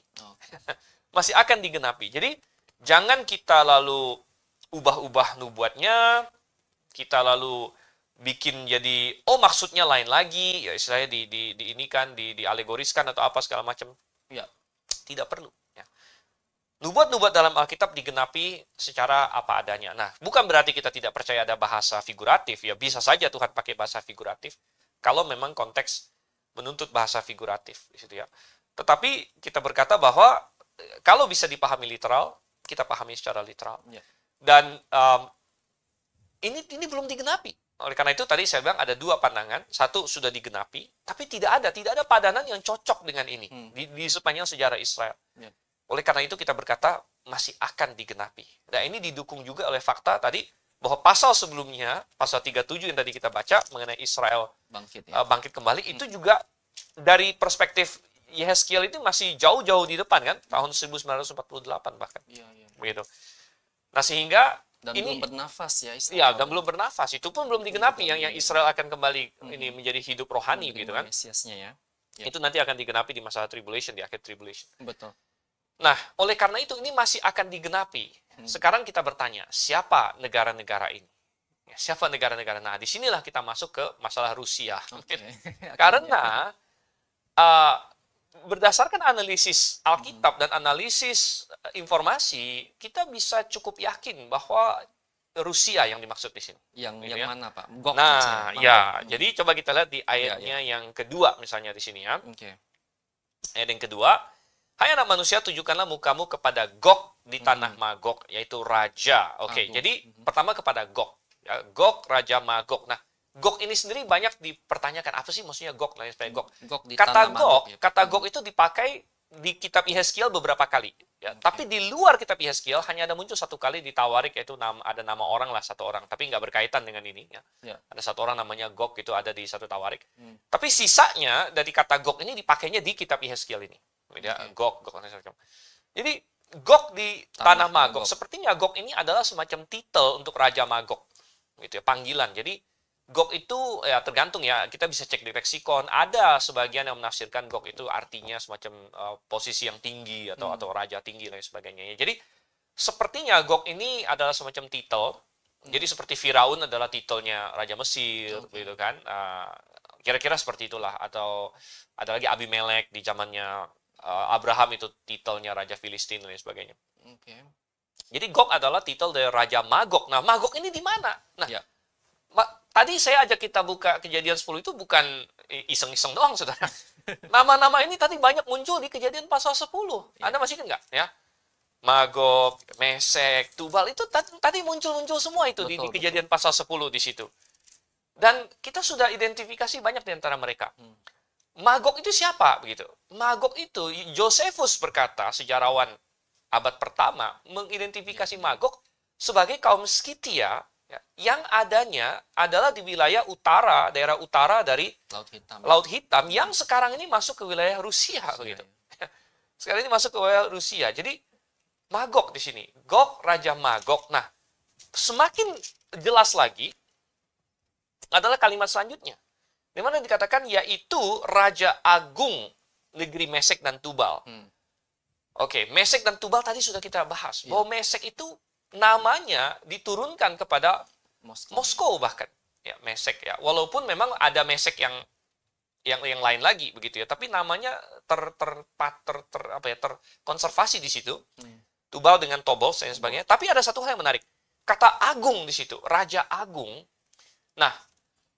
A: Masih akan digenapi. Jadi jangan kita lalu ubah-ubah nubuatnya, kita lalu bikin jadi maksudnya lain lagi, ya istilahnya dialegoriskan atau apa segala macam. Ya, tidak perlu. Ya. Nubuat-nubuat dalam Alkitab digenapi secara apa adanya. Nah, bukan berarti kita tidak percaya ada bahasa figuratif. Ya, bisa saja Tuhan pakai bahasa figuratif kalau memang konteks menuntut bahasa figuratif. Gitu ya. Tetapi kita berkata bahwa kalau bisa dipahami literal, kita pahami secara literal. Dan ini belum digenapi. Oleh karena itu tadi saya bilang ada dua pandangan. Satu sudah digenapi, tapi tidak ada padanan yang cocok dengan ini di sepanjang sejarah Israel. Oleh karena itu kita berkata masih akan digenapi. Dan ini didukung juga oleh fakta tadi bahwa pasal sebelumnya, pasal 37 yang tadi kita baca mengenai Israel bangkit kembali, itu juga dari perspektif Yehezkiel itu masih jauh-jauh di depan kan, tahun 1948 bahkan. Begitu. Nah, sehingga
B: dan ini belum bernafas ya Israel.
A: Iya, dan belum bernafas. Itu pun belum digenapi yang Israel akan kembali ini menjadi hidup rohani gitu kan.
B: Mesiasnya ya.
A: Itu nanti akan digenapi di masa tribulation, di akhir tribulation.
B: Betul.
A: Nah, oleh karena itu ini masih akan digenapi. Sekarang kita bertanya, siapa negara-negara ini? Ya, siapa negara-negara? Nah, disinilah kita masuk ke masalah Rusia. Karena berdasarkan analisis Alkitab dan analisis informasi, kita bisa cukup yakin bahwa Rusia yang dimaksud di sini.
B: Yang mana, Pak?
A: Gog nah, ya. Jadi coba kita lihat di ayatnya yang kedua misalnya di sini ya. Ayat yang kedua, hai anak manusia, tunjukkanlah mukamu kepada Gog di tanah Magog, yaitu raja. Jadi pertama kepada Gog. Ya, Gog, Raja Magog. Nah, Gog ini sendiri banyak dipertanyakan, apa sih maksudnya Gog? Kata Gog itu dipakai di kitab Yehezkiel beberapa kali. Ya, tapi di luar kitab Yehezkiel hanya ada muncul satu kali di Tawarik, yaitu ada nama orang lah, satu orang. Tapi nggak berkaitan dengan ini. Ya. Ada satu orang namanya Gog, itu ada di satu Tawarik. Tapi sisanya dari kata Gog ini dipakainya di kitab Yehezkiel ini. Ya, Gog. Jadi Gog di Tanah
B: Tanah
A: Magog.
B: Magog.
A: Sepertinya Gog ini adalah semacam titel untuk Raja Magog. Gitu ya, panggilan. Jadi Gog itu ya tergantung ya, kita bisa cek di leksikon. Ada sebagian yang menafsirkan Gog itu artinya semacam posisi yang tinggi atau raja tinggi dan sebagainya. Jadi sepertinya Gog ini adalah semacam titel. Jadi seperti Firaun adalah titelnya Raja Mesir, gitu kan. Kira-kira seperti itulah. Atau ada lagi Abimelek di zamannya Abraham itu titelnya Raja Filistin dan sebagainya. Jadi Gog adalah titel dari Raja Magog. Nah, Magog ini di mana? Nah,
B: Ya.
A: tadi saya ajak kita buka Kejadian 10 itu bukan iseng-iseng doang, saudara. Nama-nama ini tadi banyak muncul di Kejadian pasal 10. Anda masih ingat nggak? Ya? Magog, Mesek, Tubal, itu tadi muncul-muncul semua itu di Kejadian pasal 10 di situ. Dan kita sudah identifikasi banyak di antara mereka. Magog itu siapa? Begitu. Magog itu, Josephus berkata, sejarawan abad pertama, mengidentifikasi Magog sebagai kaum Skythia, yang adanya adalah di wilayah utara, daerah utara dari Laut Hitam yang sekarang ini masuk ke wilayah Rusia, begitu. Sekarang ini masuk ke wilayah Rusia. Jadi Magog di sini, Gog, Raja Magog. Nah, semakin jelas lagi adalah kalimat selanjutnya, di mana dikatakan yaitu Raja Agung negeri Mesek dan Tubal. Oke, Mesek dan Tubal tadi sudah kita bahas bahwa Mesek itu namanya diturunkan kepada Moskow bahkan, ya Mesek ya. Walaupun memang ada Mesek yang lain lagi begitu ya, tapi namanya terkonservasi di situ. Tubal dengan Tobols dan sebagainya. Tapi ada satu hal yang menarik. Kata agung di situ, Raja Agung. Nah,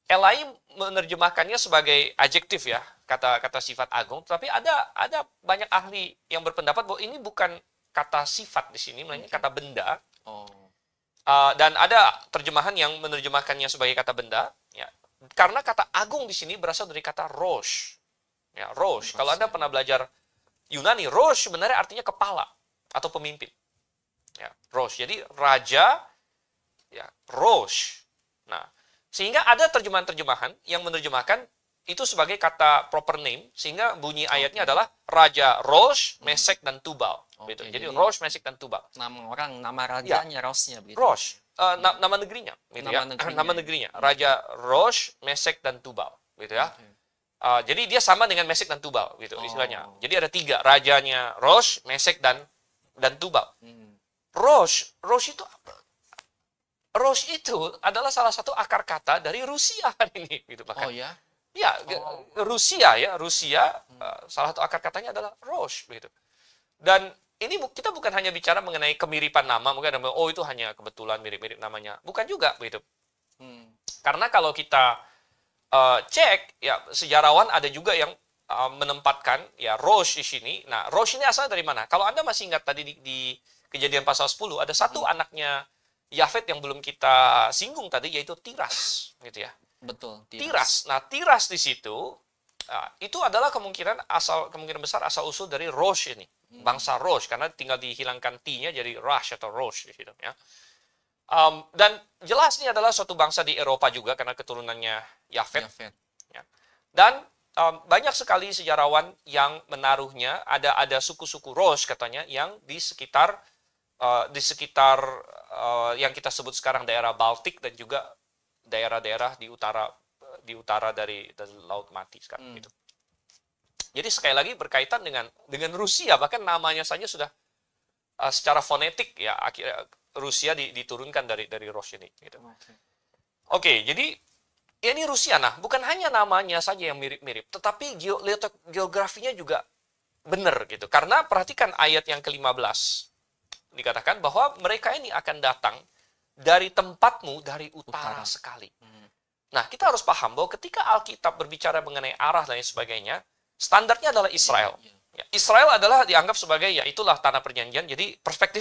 A: Elai menerjemahkannya sebagai adjektif ya, kata sifat agung. Tapi ada banyak ahli yang berpendapat bahwa ini bukan kata sifat di sini, melainkan kata benda. Dan ada terjemahan yang menerjemahkannya sebagai kata benda, ya. Karena kata agung di sini berasal dari kata rosh. Ya, rosh. Kalau Anda pernah belajar Yunani, rosh sebenarnya artinya kepala atau pemimpin. Ya, rosh. Jadi raja, ya, rosh. Nah, sehingga ada terjemahan-terjemahan yang menerjemahkan itu sebagai kata proper name, sehingga bunyi ayatnya adalah Raja Rosh, Mesek, dan Tubal. Gitu. Jadi Rosh, Mesek, dan Tubal.
B: Nama orang, nama rajanya, Roshnya.
A: Rosh, nama negerinya. Gitu nama negerinya. Raja Rosh, Mesek, dan Tubal. Gitu ya. Jadi dia sama dengan Mesek dan Tubal. Gitu istilahnya. Jadi ada 3. Rajanya Rosh, Mesek, dan Tubal. Rosh itu apa? Rosh itu adalah salah satu akar kata dari Rusia ini. Gitu, bahkan.
B: Oh ya?
A: Ya, Rusia ya, salah satu akar katanya adalah Rosh, begitu. Dan ini kita bukan hanya bicara mengenai kemiripan nama, mungkin ada itu hanya kebetulan mirip-mirip namanya, bukan juga, begitu. Karena kalau kita cek, ya sejarawan ada juga yang menempatkan ya Rosh di sini. Nah, Rosh ini asalnya dari mana? Kalau Anda masih ingat tadi di Kejadian pasal 10 ada satu anaknya Yafet yang belum kita singgung tadi, yaitu Tiras, gitu ya.
B: Betul.
A: Tiras. Nah, Tiras di situ itu adalah kemungkinan besar asal usul dari Rosh ini, bangsa Rosh, karena tinggal dihilangkan T-nya jadi Rash atau Rosh di situ ya. Dan jelas ini adalah suatu bangsa di Eropa juga karena keturunannya Yafet. Ya. Dan banyak sekali sejarawan yang menaruhnya ada suku-suku Rosh katanya yang di sekitar yang kita sebut sekarang daerah Baltik dan juga daerah-daerah di utara dari Laut Mati sekarang gitu. Jadi sekali lagi berkaitan dengan Rusia, bahkan namanya saja sudah secara fonetik ya akhirnya Rusia diturunkan dari Rosh ini gitu. Oke, jadi ya ini Rusia. Nah, bukan hanya namanya saja yang mirip-mirip, tetapi geografinya juga benar gitu. Karena perhatikan ayat yang ke-15. Dikatakan bahwa mereka ini akan datang dari tempatmu dari utara sekali. Nah, kita harus paham bahwa ketika Alkitab berbicara mengenai arah dan sebagainya, standarnya adalah Israel. Ya, Israel adalah dianggap sebagai, ya itulah tanah perjanjian, jadi perspektif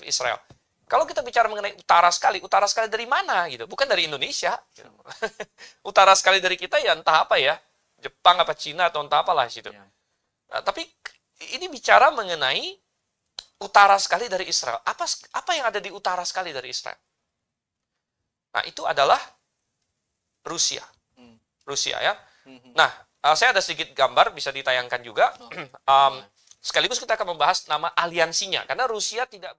A: Israel. Kalau kita bicara mengenai utara sekali dari mana gitu? Bukan dari Indonesia. Gitu. Utara sekali dari kita ya entah apa ya, Jepang apa Cina atau entah apalah situ. Nah, tapi ini bicara mengenai utara sekali dari Israel. Apa yang ada di utara sekali dari Israel? Nah, itu adalah Rusia. Rusia ya. Nah, saya ada sedikit gambar bisa ditayangkan juga. Sekaligus kita akan membahas nama aliansinya, karena Rusia tidak.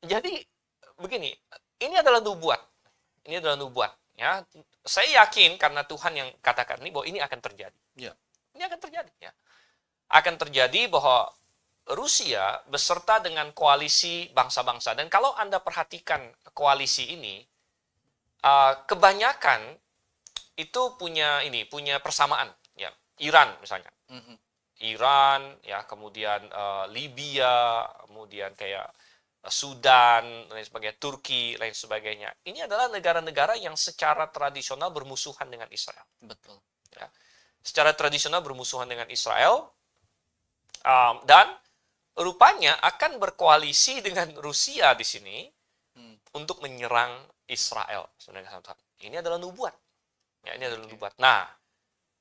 A: Jadi begini, ini adalah nubuat. Ini adalah nubuat. Ya, saya yakin karena Tuhan yang katakan ini bahwa ini akan terjadi.
B: Ya.
A: Ini akan terjadi. Ya. Akan terjadi bahwa Rusia beserta dengan koalisi bangsa-bangsa. Dan kalau Anda perhatikan koalisi ini, kebanyakan itu punya persamaan. Ya, Iran misalnya. Iran, ya kemudian Libya, kemudian kayak Sudan, lain sebagainya, Turki, lain sebagainya. Ini adalah negara-negara yang secara tradisional bermusuhan dengan Israel.
B: Betul.
A: Ya. Secara tradisional bermusuhan dengan Israel, dan rupanya akan berkoalisi dengan Rusia di sini untuk menyerang Israel. Ini adalah nubuat. Ya, ini adalah nubuat. Nah,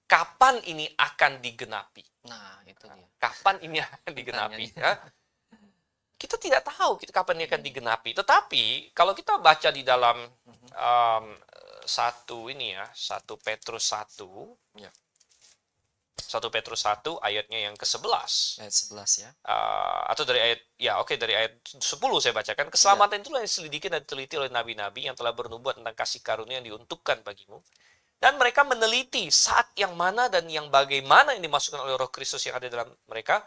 A: kapan ini akan digenapi?
B: Nah, itu dia.
A: Kapan ini akan digenapi? Ya? Kita tidak tahu kapan ini akan digenapi. Tetapi kalau kita baca di dalam 1 Petrus 1,
B: Ya.
A: 1 Petrus 1 ayatnya yang ke-11.
B: Ayat 11 ya.
A: Atau dari ayat 10 saya bacakan. Keselamatan itulah yang diselidiki dan diteliti oleh nabi-nabi yang telah bernubuat tentang kasih karunia yang diuntukkan bagimu. Dan mereka meneliti saat yang mana dan yang bagaimana yang dimasukkan oleh Roh Kristus yang ada dalam mereka.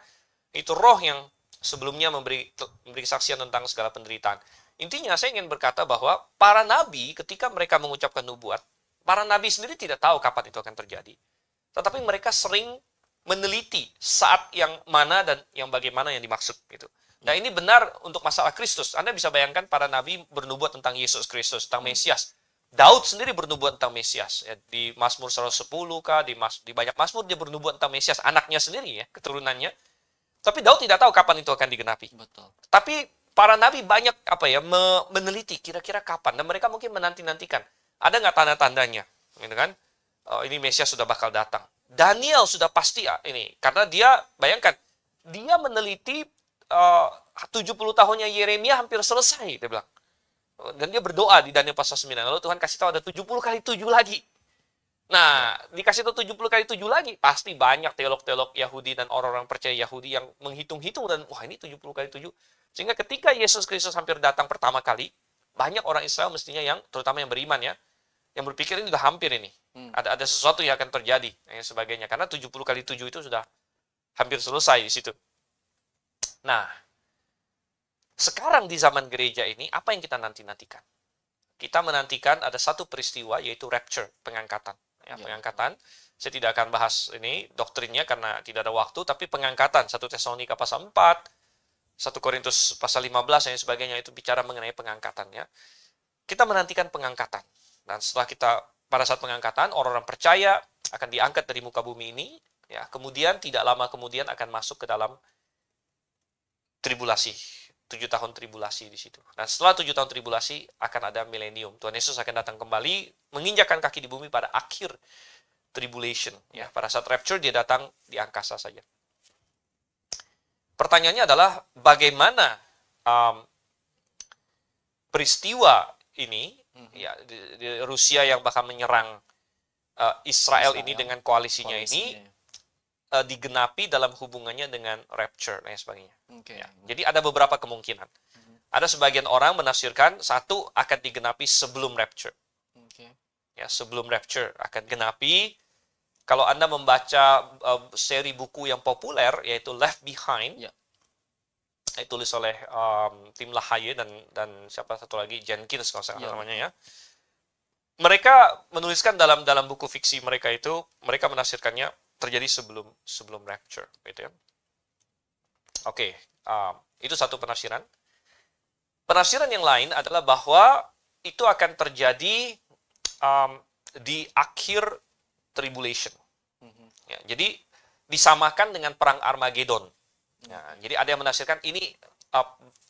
A: Itu roh yang sebelumnya memberi kesaksian tentang segala penderitaan. Intinya saya ingin berkata bahwa para nabi ketika mereka mengucapkan nubuat, para nabi sendiri tidak tahu kapan itu akan terjadi. Tetapi mereka sering meneliti saat yang mana dan yang bagaimana yang dimaksud gitu. Nah, ini benar untuk masalah Kristus. Anda bisa bayangkan para nabi bernubuat tentang Yesus Kristus, tentang Mesias. Daud sendiri bernubuat tentang Mesias. Ya, di Mazmur 110 kah, di banyak Mazmur dia bernubuat tentang Mesias, anaknya sendiri ya, keturunannya. Tapi Daud tidak tahu kapan itu akan digenapi.
B: Betul.
A: Tapi para nabi banyak meneliti kira-kira kapan, dan mereka mungkin menanti-nantikan. Ada nggak tanda-tandanya, gitu kan? Ini Mesias sudah bakal datang. Daniel sudah pasti ini, karena dia bayangkan dia meneliti 70 tahunnya Yeremia hampir selesai, dia bilang. Dan dia berdoa di Daniel pasal 9. Lalu Tuhan kasih tahu ada 70 kali 7 lagi. Nah, dikasih tahu 70 kali 7 lagi, pasti banyak teolog-teolog Yahudi dan orang-orang percaya Yahudi yang menghitung-hitung dan wah ini 70 kali 7. Sehingga ketika Yesus Kristus hampir datang pertama kali, banyak orang Israel mestinya yang terutama yang beriman ya, yang berpikir ini sudah hampir ini. Ada sesuatu yang akan terjadi dan sebagainya karena 70 kali 7 itu sudah hampir selesai di situ. Nah, sekarang di zaman gereja ini apa yang kita nanti-nantikan? Kita menantikan ada satu peristiwa yaitu rapture, pengangkatan. Ya, pengangkatan. Saya tidak akan bahas ini doktrinnya karena tidak ada waktu, tapi pengangkatan 1 Tesalonika pasal 4, 1 Korintus pasal 15 dan sebagainya itu bicara mengenai pengangkatannya. Kita menantikan pengangkatan. Dan setelah pada saat pengangkatan, orang-orang percaya akan diangkat dari muka bumi ini, ya, kemudian tidak lama kemudian akan masuk ke dalam tribulasi. 7 tahun tribulasi di situ. Dan setelah 7 tahun tribulasi akan ada milenium. Tuhan Yesus akan datang kembali, menginjakkan kaki di bumi pada akhir tribulation. Ya, pada saat rapture dia datang di angkasa saja. Pertanyaannya adalah bagaimana peristiwa ini, ya, di Rusia yang bakal menyerang Israel ini dengan koalisinya ini digenapi dalam hubungannya dengan rapture dan sebagainya. Ya. Jadi ada beberapa kemungkinan. Ada sebagian orang menafsirkan satu akan digenapi sebelum rapture. Ya, sebelum rapture akan genapi. Kalau Anda membaca seri buku yang populer yaitu Left Behind, ditulis oleh Tim LaHaye dan siapa satu lagi Jenkins kalau saya namanya ya. Mereka menuliskan dalam buku fiksi mereka itu, mereka menafsirkannya terjadi sebelum rapture, gitu ya. Oke, itu satu penafsiran. Penafsiran yang lain adalah bahwa itu akan terjadi di akhir tribulation. Ya, jadi disamakan dengan perang Armageddon. Ya, jadi ada yang menafsirkan ini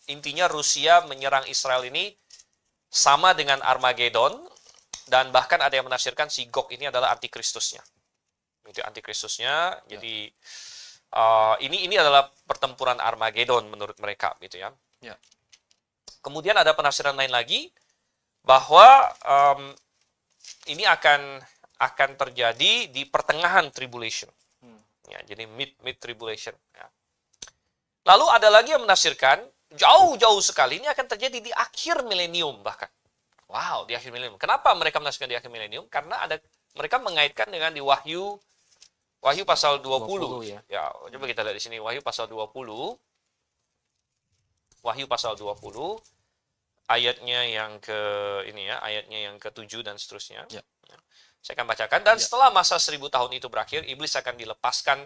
A: intinya Rusia menyerang Israel ini sama dengan Armageddon, dan bahkan ada yang menafsirkan si Gog ini adalah antikristusnya. Itu antikristusnya. Jadi ini adalah pertempuran Armageddon menurut mereka, gitu ya. Kemudian ada penafsiran lain lagi bahwa ini akan akan terjadi di pertengahan tribulation.
B: Hmm.
A: Ya, jadi mid tribulation. Ya. Lalu ada lagi yang menafsirkan jauh-jauh sekali ini akan terjadi di akhir milenium bahkan. Wow, di akhir milenium. Kenapa mereka menafsirkan di akhir milenium? Karena mereka mengaitkan dengan di Wahyu pasal 20.
B: 20 ya.
A: Ya, coba kita lihat di sini Wahyu pasal 20. Wahyu pasal 20 ayatnya yang ayatnya yang ke-7 dan seterusnya.
B: Ya.
A: Saya akan bacakan. Dan setelah masa 1000 tahun itu berakhir, iblis akan dilepaskan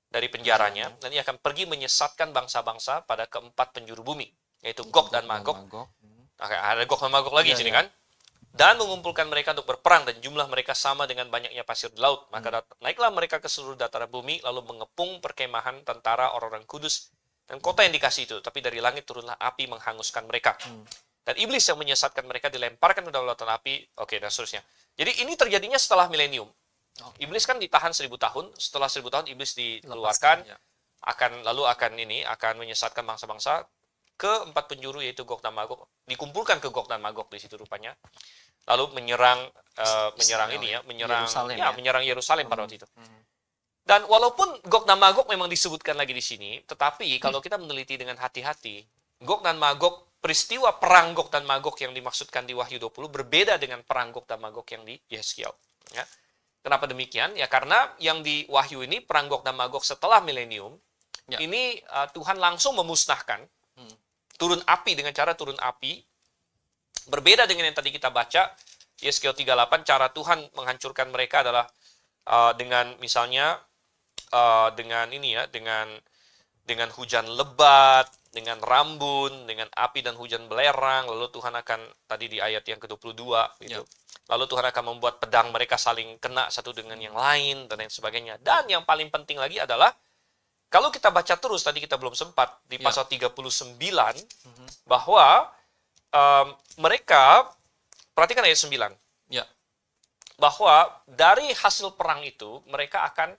A: dari penjaranya dan ia akan pergi menyesatkan bangsa-bangsa pada keempat penjuru bumi, yaitu Gog dan Magog. Ada Gog dan Magog lagi di sini kan? Dan mengumpulkan mereka untuk berperang dan jumlah mereka sama dengan banyaknya pasir di laut. Maka naiklah mereka ke seluruh dataran bumi lalu mengepung perkemahan tentara orang-orang kudus dan kota yang dikasih itu. Tapi dari langit turunlah api menghanguskan mereka. Dan iblis yang menyesatkan mereka dilemparkan ke dalam lautan api. Oke, dan seterusnya. Jadi ini terjadinya setelah milenium. Iblis kan ditahan 1000 tahun. Setelah 1000 tahun iblis dikeluarkan, akan menyesatkan bangsa-bangsa ke empat penjuru yaitu Gog dan Magog. Dikumpulkan ke Gog dan Magog di situ rupanya. Lalu menyerang Yerusalem pada waktu itu. Dan walaupun Gog dan Magog memang disebutkan lagi di sini, tetapi kalau kita meneliti dengan hati-hati, Gog dan Magog, peristiwa perang Gog dan Magog yang dimaksudkan di Wahyu 20 berbeda dengan perang Gog dan Magog yang di Yeskiel. Ya. Kenapa demikian? Ya karena yang di Wahyu ini, perang Gog dan Magog setelah milenium, ini Tuhan langsung memusnahkan, turun api dengan cara turun api, berbeda dengan yang tadi kita baca, Yeskiel 38, cara Tuhan menghancurkan mereka adalah dengan misalnya, dengan hujan lebat, dengan rambun, dengan api dan hujan belerang, lalu Tuhan akan, tadi di ayat yang ke-22, gitu. Lalu Tuhan akan membuat pedang mereka saling kena satu dengan yang lain, dan lain sebagainya. Dan yang paling penting lagi adalah, kalau kita baca terus, tadi kita belum sempat, di pasal 39, bahwa mereka, perhatikan ayat 9, bahwa dari hasil perang itu, mereka akan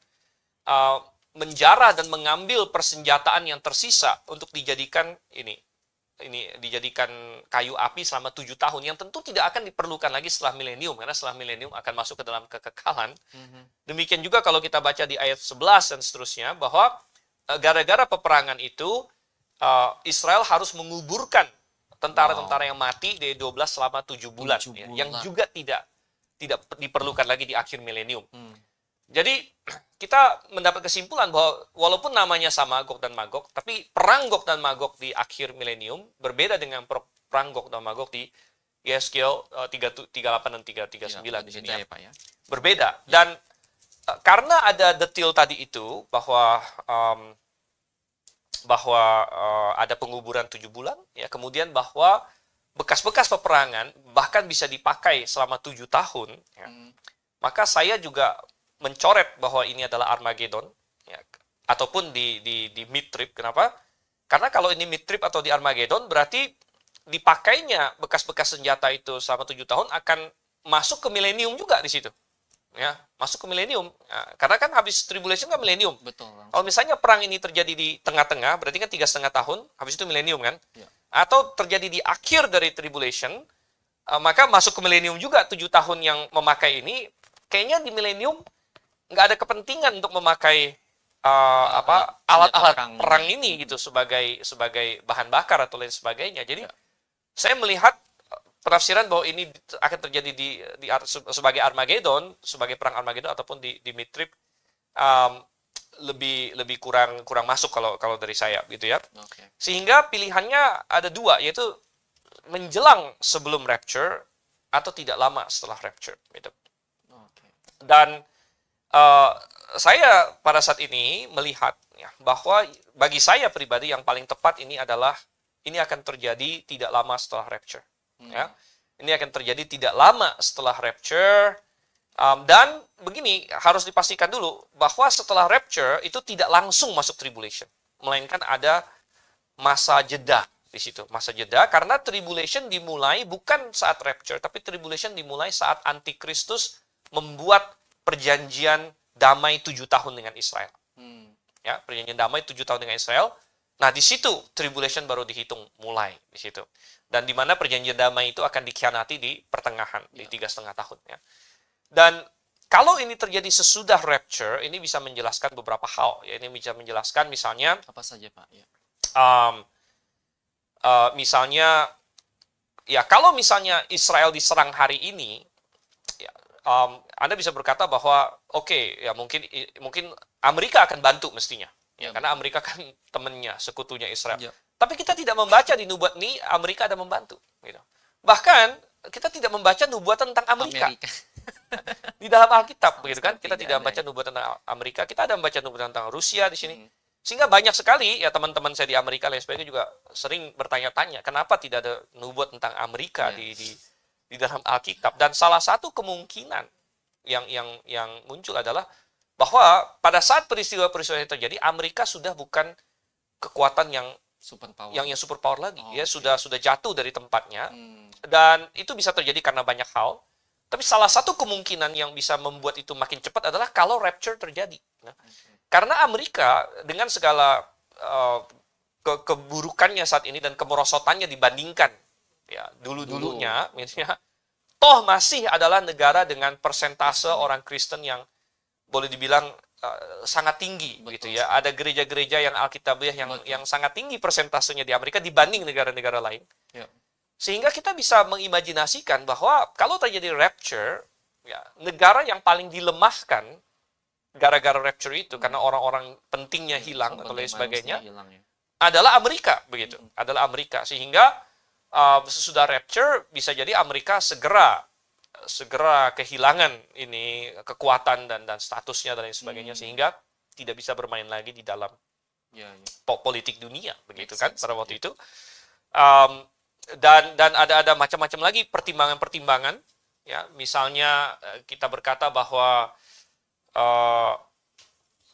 A: menjara dan mengambil persenjataan yang tersisa untuk dijadikan dijadikan kayu api selama 7 tahun yang tentu tidak akan diperlukan lagi setelah milenium, karena setelah milenium akan masuk ke dalam kekekalan. Demikian juga kalau kita baca di ayat 11 dan seterusnya, bahwa gara-gara peperangan itu Israel harus menguburkan tentara-tentara yang mati dari 12 selama 7 bulan, yang juga tidak diperlukan lagi di akhir milenium. Jadi kita mendapat kesimpulan bahwa walaupun namanya sama Gog dan Magog, tapi perang Gog dan Magog di akhir milenium berbeda dengan perang Gog dan Magog di Yeskiel 38 dan 339 di sini. Ya, Pak, ya. Berbeda. Dan karena ada detail tadi itu bahwa ada penguburan 7 bulan, ya, kemudian bahwa bekas-bekas peperangan bahkan bisa dipakai selama 7 tahun, ya, maka saya juga mencoret bahwa ini adalah Armageddon, ya, ataupun di mid-trib. Kenapa? Karena kalau ini mid-trib atau di Armageddon, berarti dipakainya bekas-bekas senjata itu selama 7 tahun akan masuk ke milenium juga di situ. Ya, masuk ke milenium. Ya, karena kan habis tribulation kan milenium.
B: Betul.
A: Kalau misalnya perang ini terjadi di tengah-tengah, berarti kan 3,5 tahun, habis itu milenium kan? Ya. Atau terjadi di akhir dari tribulation, maka masuk ke milenium juga 7 tahun yang memakai ini, kayaknya di milenium nggak ada kepentingan untuk memakai alat-alat perang ini gitu sebagai bahan bakar atau lain sebagainya. Jadi saya melihat penafsiran bahwa ini akan terjadi sebagai Armageddon, sebagai perang Armageddon ataupun di mid-trib, lebih kurang masuk kalau dari saya gitu ya. Sehingga pilihannya ada dua, yaitu menjelang sebelum rapture atau tidak lama setelah rapture gitu. Dan saya pada saat ini melihat ya, bahwa bagi saya pribadi yang paling tepat ini adalah ini akan terjadi tidak lama setelah rapture. Ya, ini akan terjadi tidak lama setelah rapture. Dan begini, harus dipastikan dulu bahwa setelah rapture itu tidak langsung masuk tribulation, melainkan ada masa jeda di situ, masa jeda, karena tribulation dimulai bukan saat rapture, tapi tribulation dimulai saat Antikristus membuat perjanjian damai 7 tahun dengan Israel. Ya, perjanjian damai 7 tahun dengan Israel. Nah, di situ tribulation baru dihitung mulai di situ. Dan di mana perjanjian damai itu akan dikhianati di pertengahan, di 3,5 tahun. Ya. Dan kalau ini terjadi sesudah rapture, ini bisa menjelaskan beberapa hal. Ya, ini bisa menjelaskan misalnya,
B: Apa saja, Pak? Ya.
A: um, misalnya, ya kalau misalnya Israel diserang hari ini, ya, Anda bisa berkata bahwa oke, ya mungkin Amerika akan bantu mestinya, ya, karena Amerika kan temannya, sekutunya Israel.
B: Ya.
A: Tapi kita tidak membaca di nubuat ini Amerika ada membantu. Gitu. Bahkan kita tidak membaca nubuat tentang Amerika. Di dalam Alkitab, begitu kan? Kita tidak membaca nubuat tentang Amerika, kita ada membaca nubuat tentang Rusia di sini. Sehingga banyak sekali ya teman-teman saya di Amerika lain sebagainya juga sering bertanya-tanya, kenapa tidak ada nubuat tentang Amerika di dalam Alkitab? Dan salah satu kemungkinan yang muncul adalah bahwa pada saat peristiwa-peristiwa yang terjadi, Amerika sudah bukan kekuatan yang super power lagi, sudah jatuh dari tempatnya. Dan itu bisa terjadi karena banyak hal. Tapi salah satu kemungkinan yang bisa membuat itu makin cepat adalah kalau rapture terjadi. Nah, karena Amerika dengan segala keburukannya saat ini dan kemerosotannya dibandingkan ya dulu-dulunya, misalnya, toh masih adalah negara dengan persentase orang Kristen yang boleh dibilang sangat tinggi, begitu ya. Ada gereja-gereja yang Alkitabiah yang sangat tinggi persentasenya di Amerika dibanding negara-negara lain. Ya. Sehingga kita bisa mengimajinasikan bahwa kalau terjadi rapture, ya, negara yang paling dilemahkan gara-gara rapture itu karena orang-orang pentingnya hilang atau lain sebagainya adalah Amerika, begitu. Adalah Amerika, sehingga sesudah rapture bisa jadi Amerika segera kehilangan ini kekuatan dan statusnya dan lain sebagainya, sehingga tidak bisa bermain lagi di dalam politik dunia, begitu kan pada waktu itu. Dan ada macam-macam lagi pertimbangan-pertimbangan, ya, misalnya kita berkata bahwa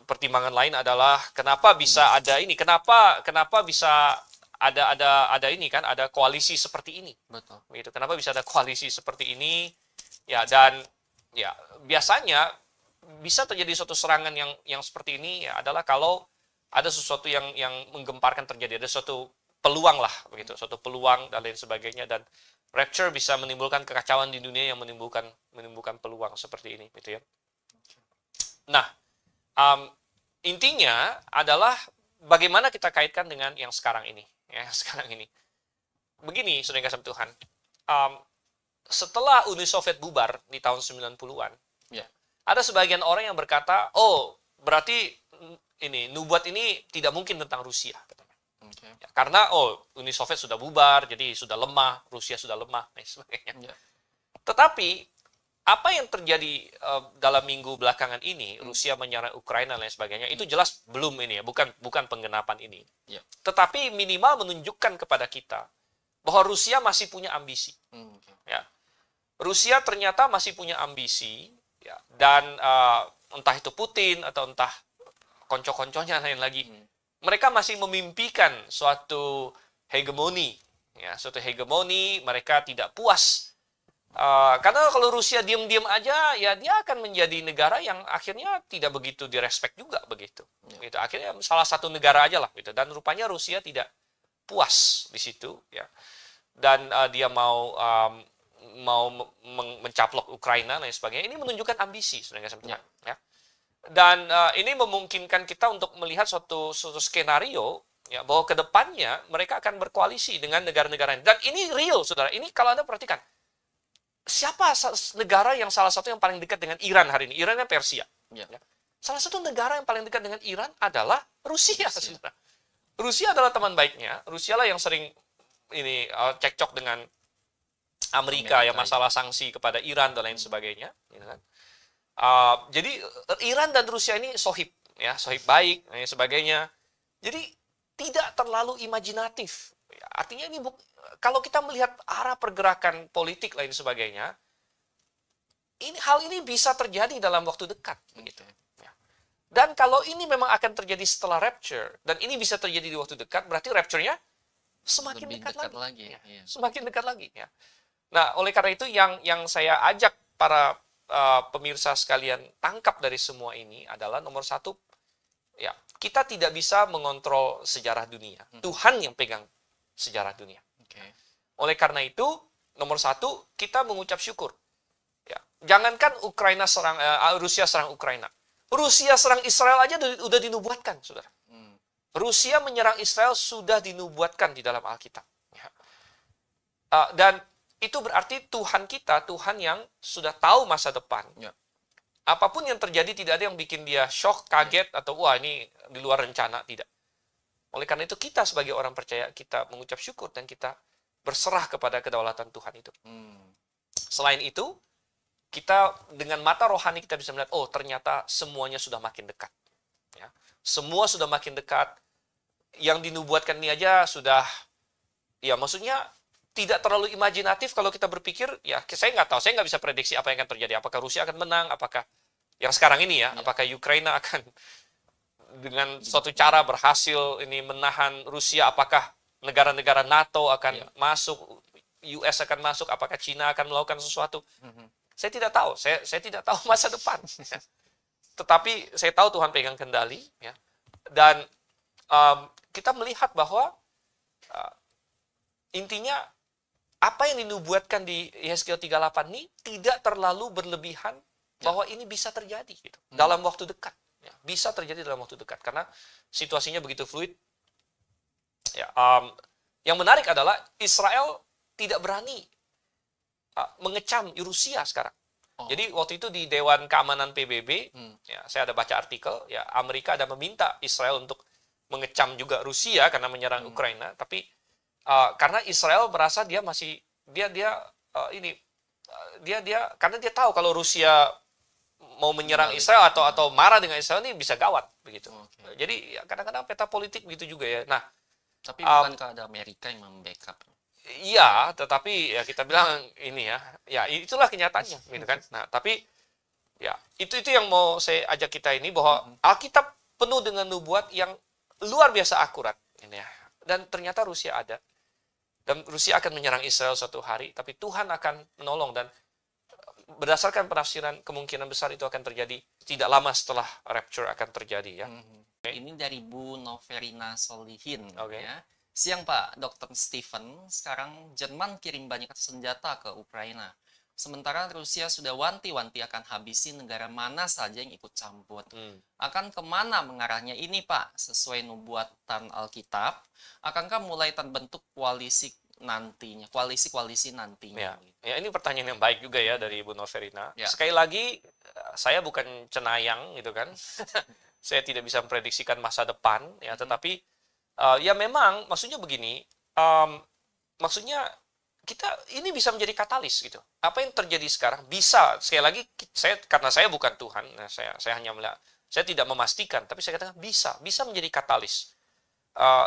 A: pertimbangan lain adalah kenapa bisa ada ini, kenapa bisa ada ini kan, ada koalisi seperti ini. Betul. Gitu. Kenapa bisa ada koalisi seperti ini? Ya, dan ya biasanya bisa terjadi suatu serangan yang seperti ini ya adalah kalau ada sesuatu yang menggemparkan terjadi, ada suatu peluang lah, begitu, suatu peluang dan lain sebagainya, dan rapture bisa menimbulkan kekacauan di dunia yang menimbulkan peluang seperti ini, gitu ya. Nah, intinya adalah bagaimana kita kaitkan dengan yang sekarang ini, ya, sekarang ini. Begini, saudara kasih Tuhan, setelah Uni Soviet bubar di tahun 90-an, ya, ada sebagian orang yang berkata, oh, berarti ini nubuat ini tidak mungkin tentang Rusia, katanya. Ya, karena Uni Soviet sudah bubar, jadi sudah lemah, Rusia sudah lemah, dan sebagainya. Ya. Tetapi apa yang terjadi dalam minggu belakangan ini, Rusia menyerang Ukraina dan lain sebagainya, itu jelas belum ini ya, bukan penggenapan ini. Ya. Tetapi minimal menunjukkan kepada kita bahwa Rusia masih punya ambisi. Ya. Rusia ternyata masih punya ambisi, ya, dan entah itu Putin atau entah konco-konconya lain lagi. Mereka masih memimpikan suatu hegemoni, ya, suatu hegemoni. Mereka tidak puas karena kalau Rusia diam-diam aja, ya dia akan menjadi negara yang akhirnya tidak begitu direspek juga, begitu. Gitu. Akhirnya salah satu negara aja lah, gitu. Dan rupanya Rusia tidak puas di situ, ya. Dan dia mau mencaplok Ukraina dan sebagainya. Ini menunjukkan ambisi, sebenarnya. Ya. Dan ini memungkinkan kita untuk melihat suatu skenario, ya, bahwa ke depannya mereka akan berkoalisi dengan negara-negara lain. Dan ini real, saudara. Ini kalau Anda perhatikan, siapa negara yang salah satu yang paling dekat dengan Iran hari ini? Iran kan Persia. Ya. Salah satu negara yang paling dekat dengan Iran adalah Rusia, saudara. Rusia adalah teman baiknya. Rusia lah yang sering ini cekcok dengan Amerika, ya, masalah sanksi kepada Iran dan lain sebagainya. Gitu kan. Jadi Iran dan Rusia ini sohib, ya, sohib baik dan sebagainya. Jadi tidak terlalu imajinatif. Artinya ini kalau kita melihat arah pergerakan politik lain sebagainya, hal ini bisa terjadi dalam waktu dekat, begitu. Ya. Dan kalau ini memang akan terjadi setelah rapture dan ini bisa terjadi di waktu dekat, berarti rapture-nya semakin dekat lagi. Ya. Iya. Semakin dekat lagi. Ya. Nah, oleh karena itu yang saya ajak para pemirsa sekalian tangkap dari semua ini adalah nomor satu, ya, kita tidak bisa mengontrol sejarah dunia. Tuhan yang pegang sejarah dunia. Oleh karena itu, nomor satu, kita mengucap syukur Ya, jangankan Rusia serang Ukraina. Rusia serang Israel aja udah dinubuatkan, saudara. Rusia menyerang Israel sudah dinubuatkan di dalam Alkitab. Ya. Dan itu berarti Tuhan kita, Tuhan yang sudah tahu masa depan.
B: Ya.
A: Apapun yang terjadi tidak ada yang bikin dia shock, kaget, atau wah ini di luar rencana, tidak. Oleh karena itu kita sebagai orang percaya, kita mengucap syukur dan kita berserah kepada kedaulatan Tuhan itu. Selain itu, kita dengan mata rohani kita bisa melihat, oh ternyata semuanya sudah makin dekat. Ya. Semua sudah makin dekat. Yang dinubuatkan ini aja sudah, ya maksudnya tidak terlalu imajinatif kalau kita berpikir, ya saya nggak tahu, saya nggak bisa prediksi apa yang akan terjadi. Apakah Rusia akan menang, apakah yang sekarang ini ya, apakah Ukraina akan dengan suatu cara berhasil ini menahan Rusia, apakah negara-negara NATO akan masuk, US akan masuk, apakah Cina akan melakukan sesuatu. Saya tidak tahu, saya tidak tahu masa depan. Tetapi saya tahu Tuhan pegang kendali, ya. Dan kita melihat bahwa intinya apa yang dinubuatkan di Yesaya 38 ini tidak terlalu berlebihan bahwa ini bisa terjadi gitu, dalam waktu dekat. Ya, bisa terjadi dalam waktu dekat karena situasinya begitu fluid. Ya, yang menarik adalah Israel tidak berani mengecam Rusia sekarang. Jadi waktu itu di Dewan Keamanan PBB, ya, saya ada baca artikel, ya Amerika ada meminta Israel untuk mengecam juga Rusia karena menyerang Ukraina, tapi karena Israel merasa dia masih karena dia tahu kalau Rusia mau menyerang Israel atau marah dengan Israel ini bisa gawat begitu. Jadi ya, kadang-kadang peta politik begitu juga ya. Nah,
B: tapi bukankah ada Amerika yang membackup?
A: Iya, tetapi ya kita bilang ini ya itulah kenyataannya gitu kan. Nah, tapi ya itu yang mau saya ajak kita ini bahwa Alkitab penuh dengan nubuat yang luar biasa akurat ini ya. Dan ternyata Rusia ada. Dan Rusia akan menyerang Israel suatu hari, tapi Tuhan akan menolong dan berdasarkan penafsiran kemungkinan besar itu akan terjadi tidak lama setelah rapture akan terjadi ya.
B: Ini dari Bu Noverina Solihin ya. Siang Pak, Dr. Stephen, sekarang Jerman kirim banyak senjata ke Ukraina. Sementara Rusia sudah wanti-wanti akan habisi negara mana saja yang ikut campur. Akan kemana mengarahnya ini Pak? Sesuai nubuatan Alkitab, akankah mulai terbentuk koalisi nantinya?
A: Ya, ini pertanyaan yang baik juga ya dari Ibu Noverina. Ya. Sekali lagi, saya bukan cenayang gitu kan. Saya tidak bisa memprediksikan masa depan, ya. Tetapi ya memang, maksudnya begini, maksudnya kita ini bisa menjadi katalis gitu. Apa yang terjadi sekarang bisa, sekali lagi, karena saya bukan Tuhan, nah saya hanya melihat, saya tidak memastikan, tapi saya katakan bisa menjadi katalis.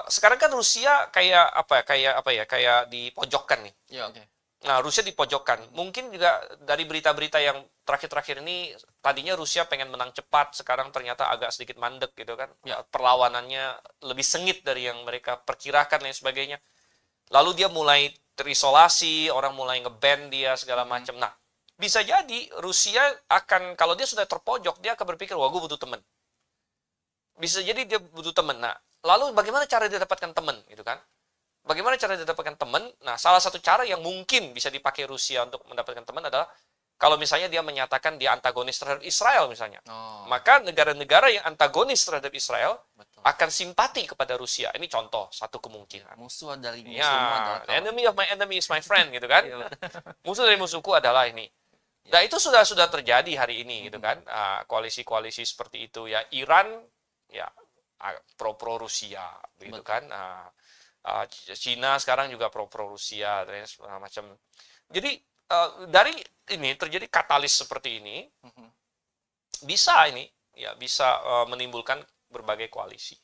A: Sekarang kan Rusia kayak dipojokkan nih.
B: Ya, oke.
A: Nah, Rusia dipojokkan. Mungkin juga dari berita-berita yang terakhir-terakhir ini, tadinya Rusia pengen menang cepat, sekarang ternyata agak sedikit mandek gitu kan. Ya. Perlawanannya lebih sengit dari yang mereka perkirakan dan sebagainya. Lalu dia mulai terisolasi, orang mulai nge-ban dia segala macam. Nah, bisa jadi Rusia akan, kalau dia sudah terpojok, dia akan berpikir, wah gue butuh teman. Bisa jadi dia butuh teman. Nah, lalu bagaimana cara dia dapatkan teman gitu kan? Bagaimana cara dia dapatkan teman? Nah, salah satu cara yang mungkin bisa dipakai Rusia untuk mendapatkan teman adalah kalau misalnya dia menyatakan dia antagonis terhadap Israel misalnya. Maka negara-negara yang antagonis terhadap Israel akan simpati kepada Rusia. Ini contoh satu kemungkinan.
B: Musuh dari musuhmu adalah
A: enemy of my enemy is my friend gitu kan. Musuh dari musuhku adalah ini. Nah, itu sudah terjadi hari ini gitu kan. Koalisi-koalisi seperti itu ya. Iran ya pro Rusia gitu kan. Cina sekarang juga pro Rusia dan macam. Jadi dari ini terjadi katalis seperti ini bisa menimbulkan berbagai koalisi.